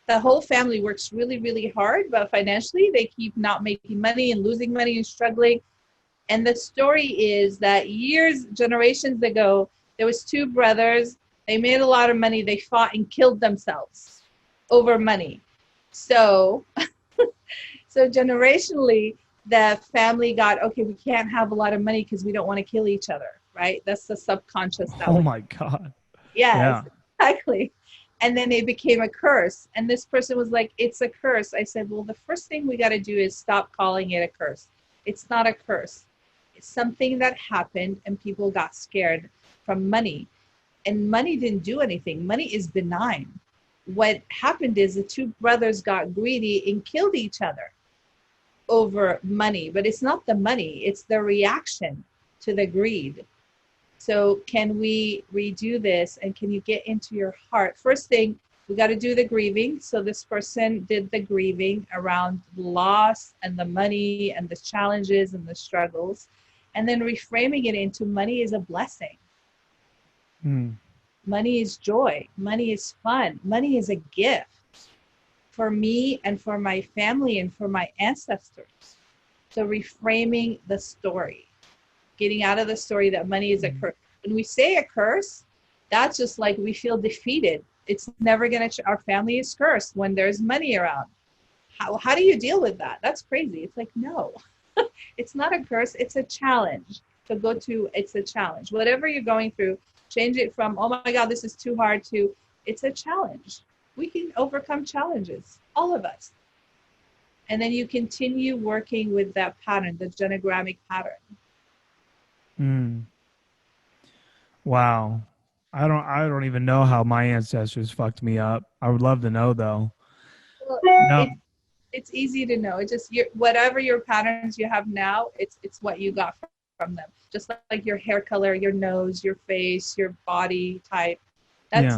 The whole family works really, really hard, but financially they keep not making money and losing money and struggling. And the story is that generations ago, there was two brothers. They made a lot of money. They fought and killed themselves over money. So, so generationally, the family got, okay, we can't have a lot of money because we don't want to kill each other, right? That's the subconscious. Oh my God. Yes, Yeah. exactly. And then it became a curse. And this person was like, it's a curse. I said, well, the first thing we got to do is stop calling it a curse. It's not a curse. It's something that happened and people got scared from money. And money didn't do anything. Money is benign. What happened is the two brothers got greedy and killed each other over money. But it's not the money. It's the reaction to the greed. So can we redo this? And can you get into your heart? First thing, we got to do the grieving. So this person did the grieving around the loss and the money and the challenges and the struggles. And then reframing it into money is a blessing. Money is joy. Money is fun. Money is a gift for me and for my family and for my ancestors. So reframing the story. Getting out of the story that money is a curse. When we say a curse, that's just like we feel defeated. It's never going to, our family is cursed when there's money around. How do you deal with that? That's crazy. It's like, no, it's not a curse. It's a challenge. So it's a challenge. Whatever you're going through, change it from, oh my God, this is too hard, to it's a challenge. We can overcome challenges, all of us. And then you continue working with that pattern, the genogrammic pattern. Wow. I don't even know how my ancestors fucked me up. I would love to know though. Well, No. it's easy to know. It's just whatever your patterns you have now, it's what you got from them. Just like your hair color, your nose, your face, your body type. That's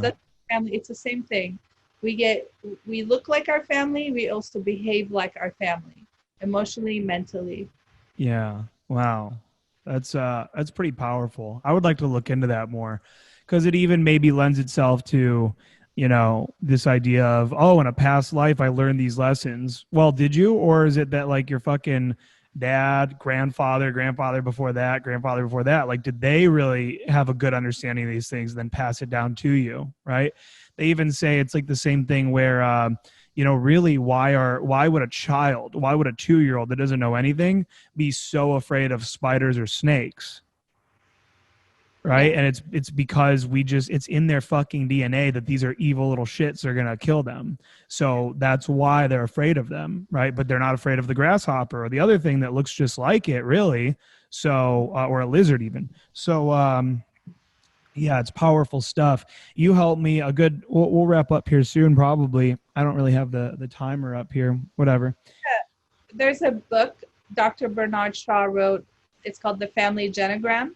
family. It's the same thing. We look like our family. We also behave like our family, emotionally, mentally. Yeah. Wow. That's pretty powerful. I would like to look into that more, because it even maybe lends itself to, this idea of, oh, in a past life I learned these lessons. Well, did you? Or is it that like your fucking dad, grandfather before that, like, did they really have a good understanding of these things and then pass it down to you, right? They even say it's like the same thing where, really, why would a 2-year-old that doesn't know anything be so afraid of spiders or snakes? Right. Yeah. And it's because it's in their fucking DNA that these are evil little shits that are going to kill them. So that's why they're afraid of them. Right. But they're not afraid of the grasshopper or the other thing that looks just like it, really. So, or a lizard even. So, yeah, it's powerful stuff. You helped me we'll wrap up here soon, probably. I don't really have the timer up here, whatever. There's a book Dr. Bernard Shaw wrote. It's called The Family Genogram.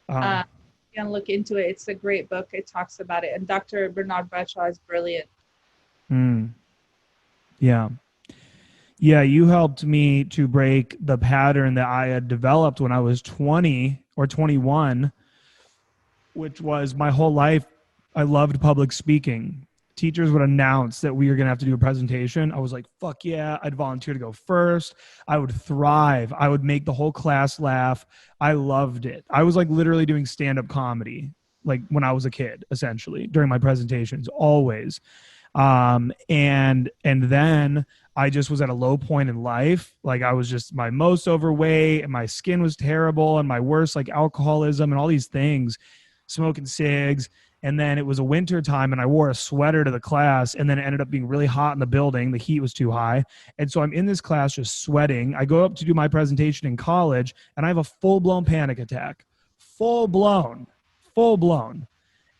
You can look into it. It's a great book. It talks about it. And Dr. Bernard Shaw is brilliant. Yeah. Yeah, you helped me to break the pattern that I had developed when I was 20 or 21, which was my whole life. I loved public speaking. Teachers would announce that we were going to have to do a presentation. I was like, fuck yeah. I'd volunteer to go first. I would thrive. I would make the whole class laugh. I loved it. I was like literally doing stand-up comedy, like when I was a kid, essentially, during my presentations, always. And then I just was at a low point in life. Like I was just my most overweight and my skin was terrible and my worst, like alcoholism and all these things, smoking cigs. And then it was a winter time and I wore a sweater to the class, and then it ended up being really hot in the building. The heat was too high. And so I'm in this class just sweating. I go up to do my presentation in college and I have a full-blown panic attack, full blown,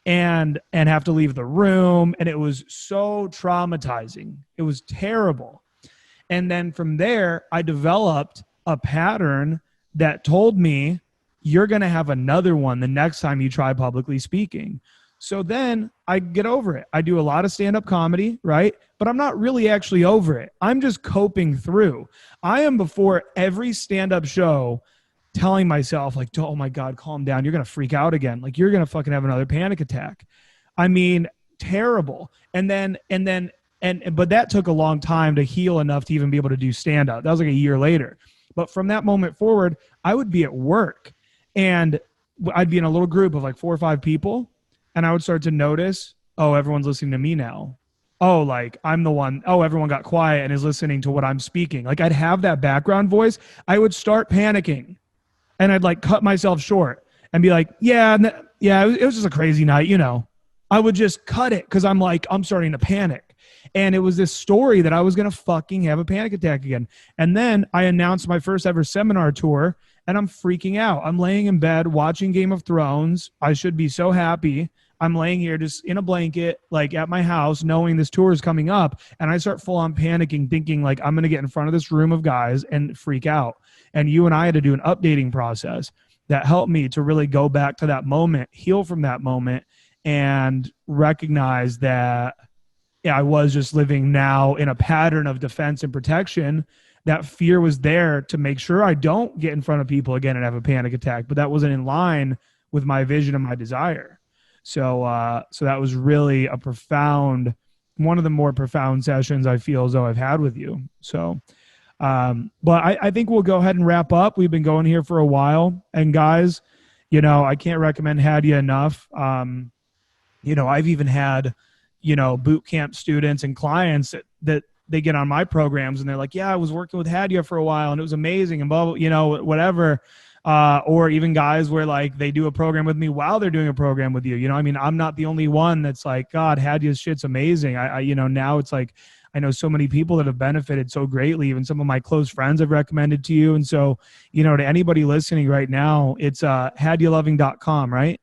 and have to leave the room. And it was so traumatizing. It was terrible. And then from there, I developed a pattern that told me, you're going to have another one the next time you try publicly speaking. So then I get over it. I do a lot of stand-up comedy, right? But I'm not really actually over it. I'm just coping through. I am before every stand-up show telling myself like, oh my God, calm down. You're going to freak out again. Like you're going to fucking have another panic attack. I mean, terrible. But that took a long time to heal enough to even be able to do stand up. That was like a year later. But from that moment forward, I would be at work and I'd be in a little group of like 4 or 5 people. And I would start to notice, oh, everyone's listening to me now. Oh, like I'm the one. Oh, everyone got quiet and is listening to what I'm speaking. Like I'd have that background voice. I would start panicking and I'd like cut myself short and be like, yeah, it was just a crazy night, you know. I would just cut it because I'm like, I'm starting to panic. And it was this story that I was going to fucking have a panic attack again. And then I announced my first ever seminar tour and I'm freaking out. I'm laying in bed watching Game of Thrones. I should be so happy. I'm laying here just in a blanket, like at my house, knowing this tour is coming up. And I start full on panicking, thinking like I'm going to get in front of this room of guys and freak out. And you and I had to do an updating process that helped me to really go back to that moment, heal from that moment, and recognize that I was just living now in a pattern of defense and protection. That fear was there to make sure I don't get in front of people again and have a panic attack, but that wasn't in line with my vision and my desire. So that was really a profound, one of the more profound sessions I feel as though I've had with you. So, but I think we'll go ahead and wrap up. We've been going here for a while, and guys, you know, I can't recommend Hadia enough. You know, I've even had, you know, boot camp students and clients that they get on my programs and they're like, yeah, I was working with Hadia for a while and it was amazing and blah, blah, you know, whatever. Or even guys where like they do a program with me while they're doing a program with you. You know, I mean, I'm not the only one that's like, God, Hadia's shit's amazing. I you know, now it's like, I know so many people that have benefited so greatly. Even some of my close friends have recommended to you. And so, you know, to anybody listening right now, it's hadialoving.com, right?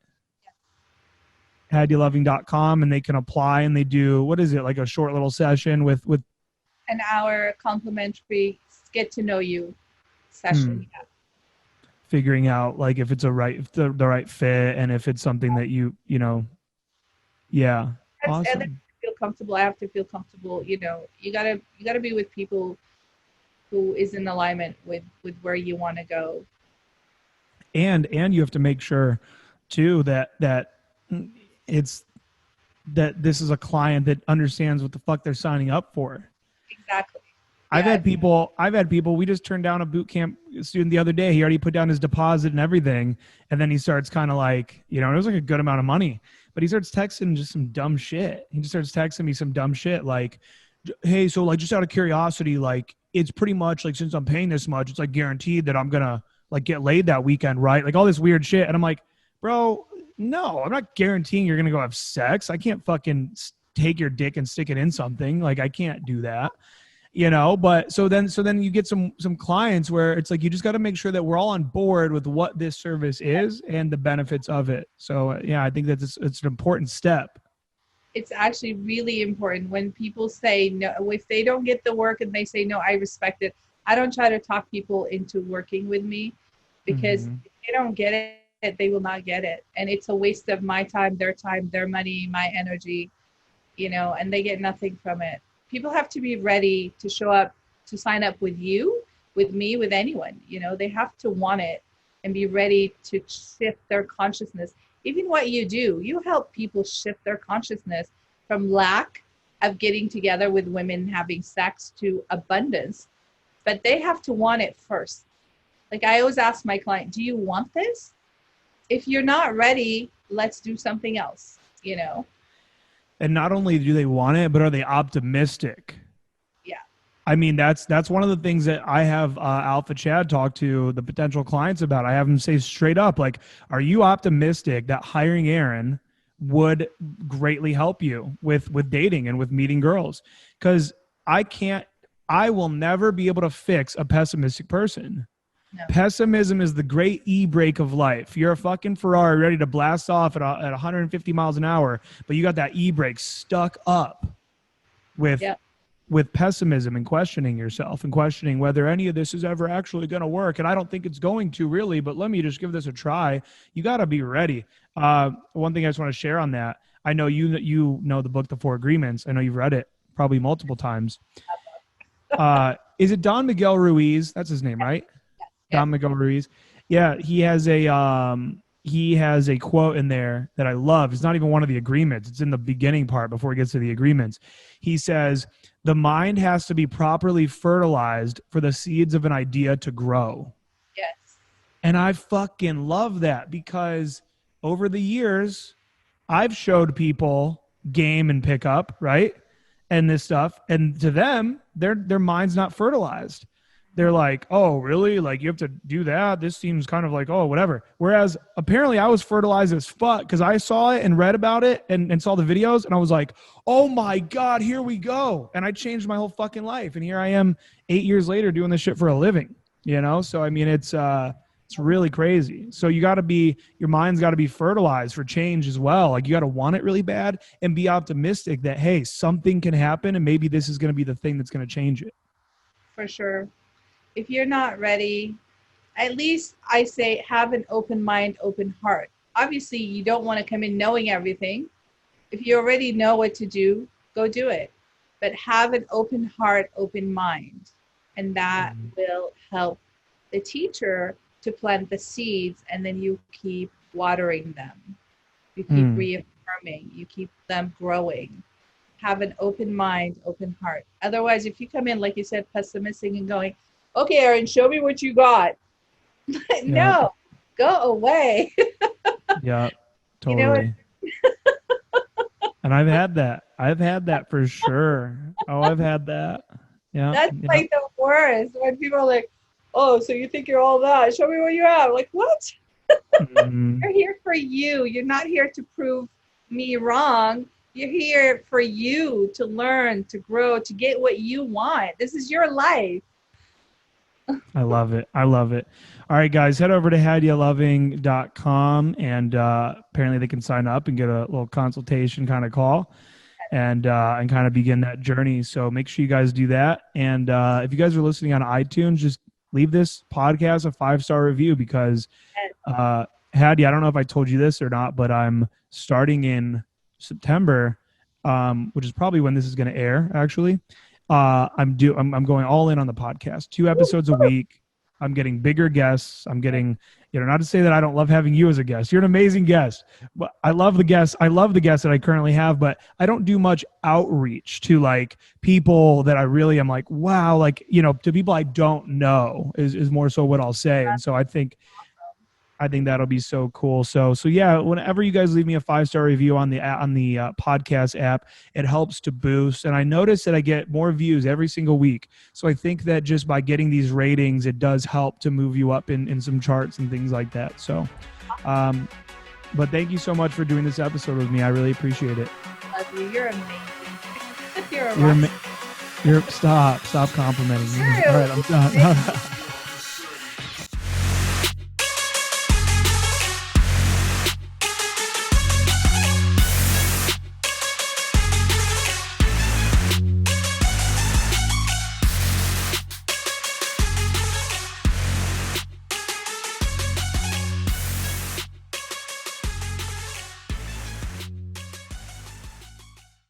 hadialoving.com, and they can apply and they do, what is it, like a short little session with an hour complimentary get to know you session. Yeah. Figuring out like if it's the right fit and if it's something that you know, yeah. Awesome. And then feel comfortable. I have to feel comfortable. You know, you gotta be with people who is in alignment with where you want to go. And you have to make sure too that it's that this is a client that understands what the fuck they're signing up for. Exactly. I've had people, we just turned down a boot camp student the other day. He already put down his deposit and everything. And then he starts kind of like, you know, it was like a good amount of money, but he starts texting just some dumb shit. He just starts texting me some dumb shit. Like, hey, so like, just out of curiosity, like it's pretty much like, since I'm paying this much, it's like guaranteed that I'm going to like get laid that weekend. Right. Like all this weird shit. And I'm like, bro, no, I'm not guaranteeing you're going to go have sex. I can't fucking take your dick and stick it in something. Like I can't do that. You know, but so then you get some clients where it's like, you just got to make sure that we're all on board with what this service is and the benefits of it. So yeah, I think that it's an important step. It's actually really important when people say no, if they don't get the work and they say, no, I respect it. I don't try to talk people into working with me because if they don't get it, they will not get it. And it's a waste of my time, their money, my energy, you know, and they get nothing from it. People have to be ready to show up, to sign up with you, with me, with anyone. You know, they have to want it and be ready to shift their consciousness. Even what you do, you help people shift their consciousness from lack of getting together with women, having sex, to abundance. But they have to want it first. Like I always ask my client, do you want this? If you're not ready, let's do something else, you know? And not only do they want it, but are they optimistic? Yeah. I mean, that's one of the things that I have Alpha Chad talk to the potential clients about. I have them say straight up, like, are you optimistic that hiring Aaron would greatly help you with dating and with meeting girls? Because I will never be able to fix a pessimistic person. No. Pessimism is the great e-brake of life. You're a fucking Ferrari ready to blast off at 150 miles an hour, but you got that e-brake stuck up with pessimism and questioning yourself and questioning whether any of this is ever actually going to work. And I don't think it's going to really, but let me just give this a try. You got to be ready. One thing I just want to share on that. I know you know the book, The 4 Agreements. I know you've read it probably multiple times. Is it Don Miguel Ruiz? That's his name, right? Don Miguel Ruiz. Yeah, he has a quote in there that I love. It's not even one of the agreements. It's in the beginning part before he gets to the agreements. He says, "The mind has to be properly fertilized for the seeds of an idea to grow." Yes. And I fucking love that because over the years, I've showed people game and pickup, right? And this stuff. And to them, their mind's not fertilized. They're like, oh, really? Like, you have to do that? This seems kind of like, oh, whatever. Whereas apparently I was fertilized as fuck because I saw it and read about it and saw the videos. And I was like, oh my God, here we go. And I changed my whole fucking life. And here I am 8 years later doing this shit for a living, you know? So, I mean, it's really crazy. So your mind's got to be fertilized for change as well. Like, you got to want it really bad and be optimistic that, hey, something can happen and maybe this is going to be the thing that's going to change it. For sure. If you're not ready, at least I say have an open mind, open heart. Obviously, you don't want to come in knowing everything. If you already know what to do, go do it. But have an open heart, open mind. And that will help the teacher to plant the seeds, and then you keep watering them. You keep reaffirming. You keep them growing. Have an open mind, open heart. Otherwise, if you come in, like you said, pessimistic and going, okay, Aaron, show me what you got. No, go away. Yeah, totally. And I've had that for sure. Oh, I've had that. Yeah. That's like the worst when people are like, oh, so you think you're all that? Show me what you have. Like, what? You're here for you. You're not here to prove me wrong. You're here for you to learn, to grow, to get what you want. This is your life. I love it. I love it. All right, guys, head over to hadialoving.com and apparently they can sign up and get a little consultation kind of call and kind of begin that journey. So make sure you guys do that. And if you guys are listening on iTunes, just leave this podcast a 5-star review because Hadia, I don't know if I told you this or not, but I'm starting in September, which is probably when this is going to air, actually. I'm going all in on the podcast, 2 episodes a week. I'm getting bigger guests. I'm getting, not to say that I don't love having you as a guest. You're an amazing guest, but I love the guests. I love the guests that I currently have, but I don't do much outreach to like people that I really am like, wow, like, to people I don't know is more so what I'll say. And so I think that'll be so cool. So yeah, whenever you guys leave me a 5-star review on the podcast app, it helps to boost. And I notice that I get more views every single week. So I think that just by getting these ratings, it does help to move you up in some charts and things like that. So, but thank you so much for doing this episode with me. I really appreciate it. Love you. You're amazing. You're stop complimenting me. All right, I'm done.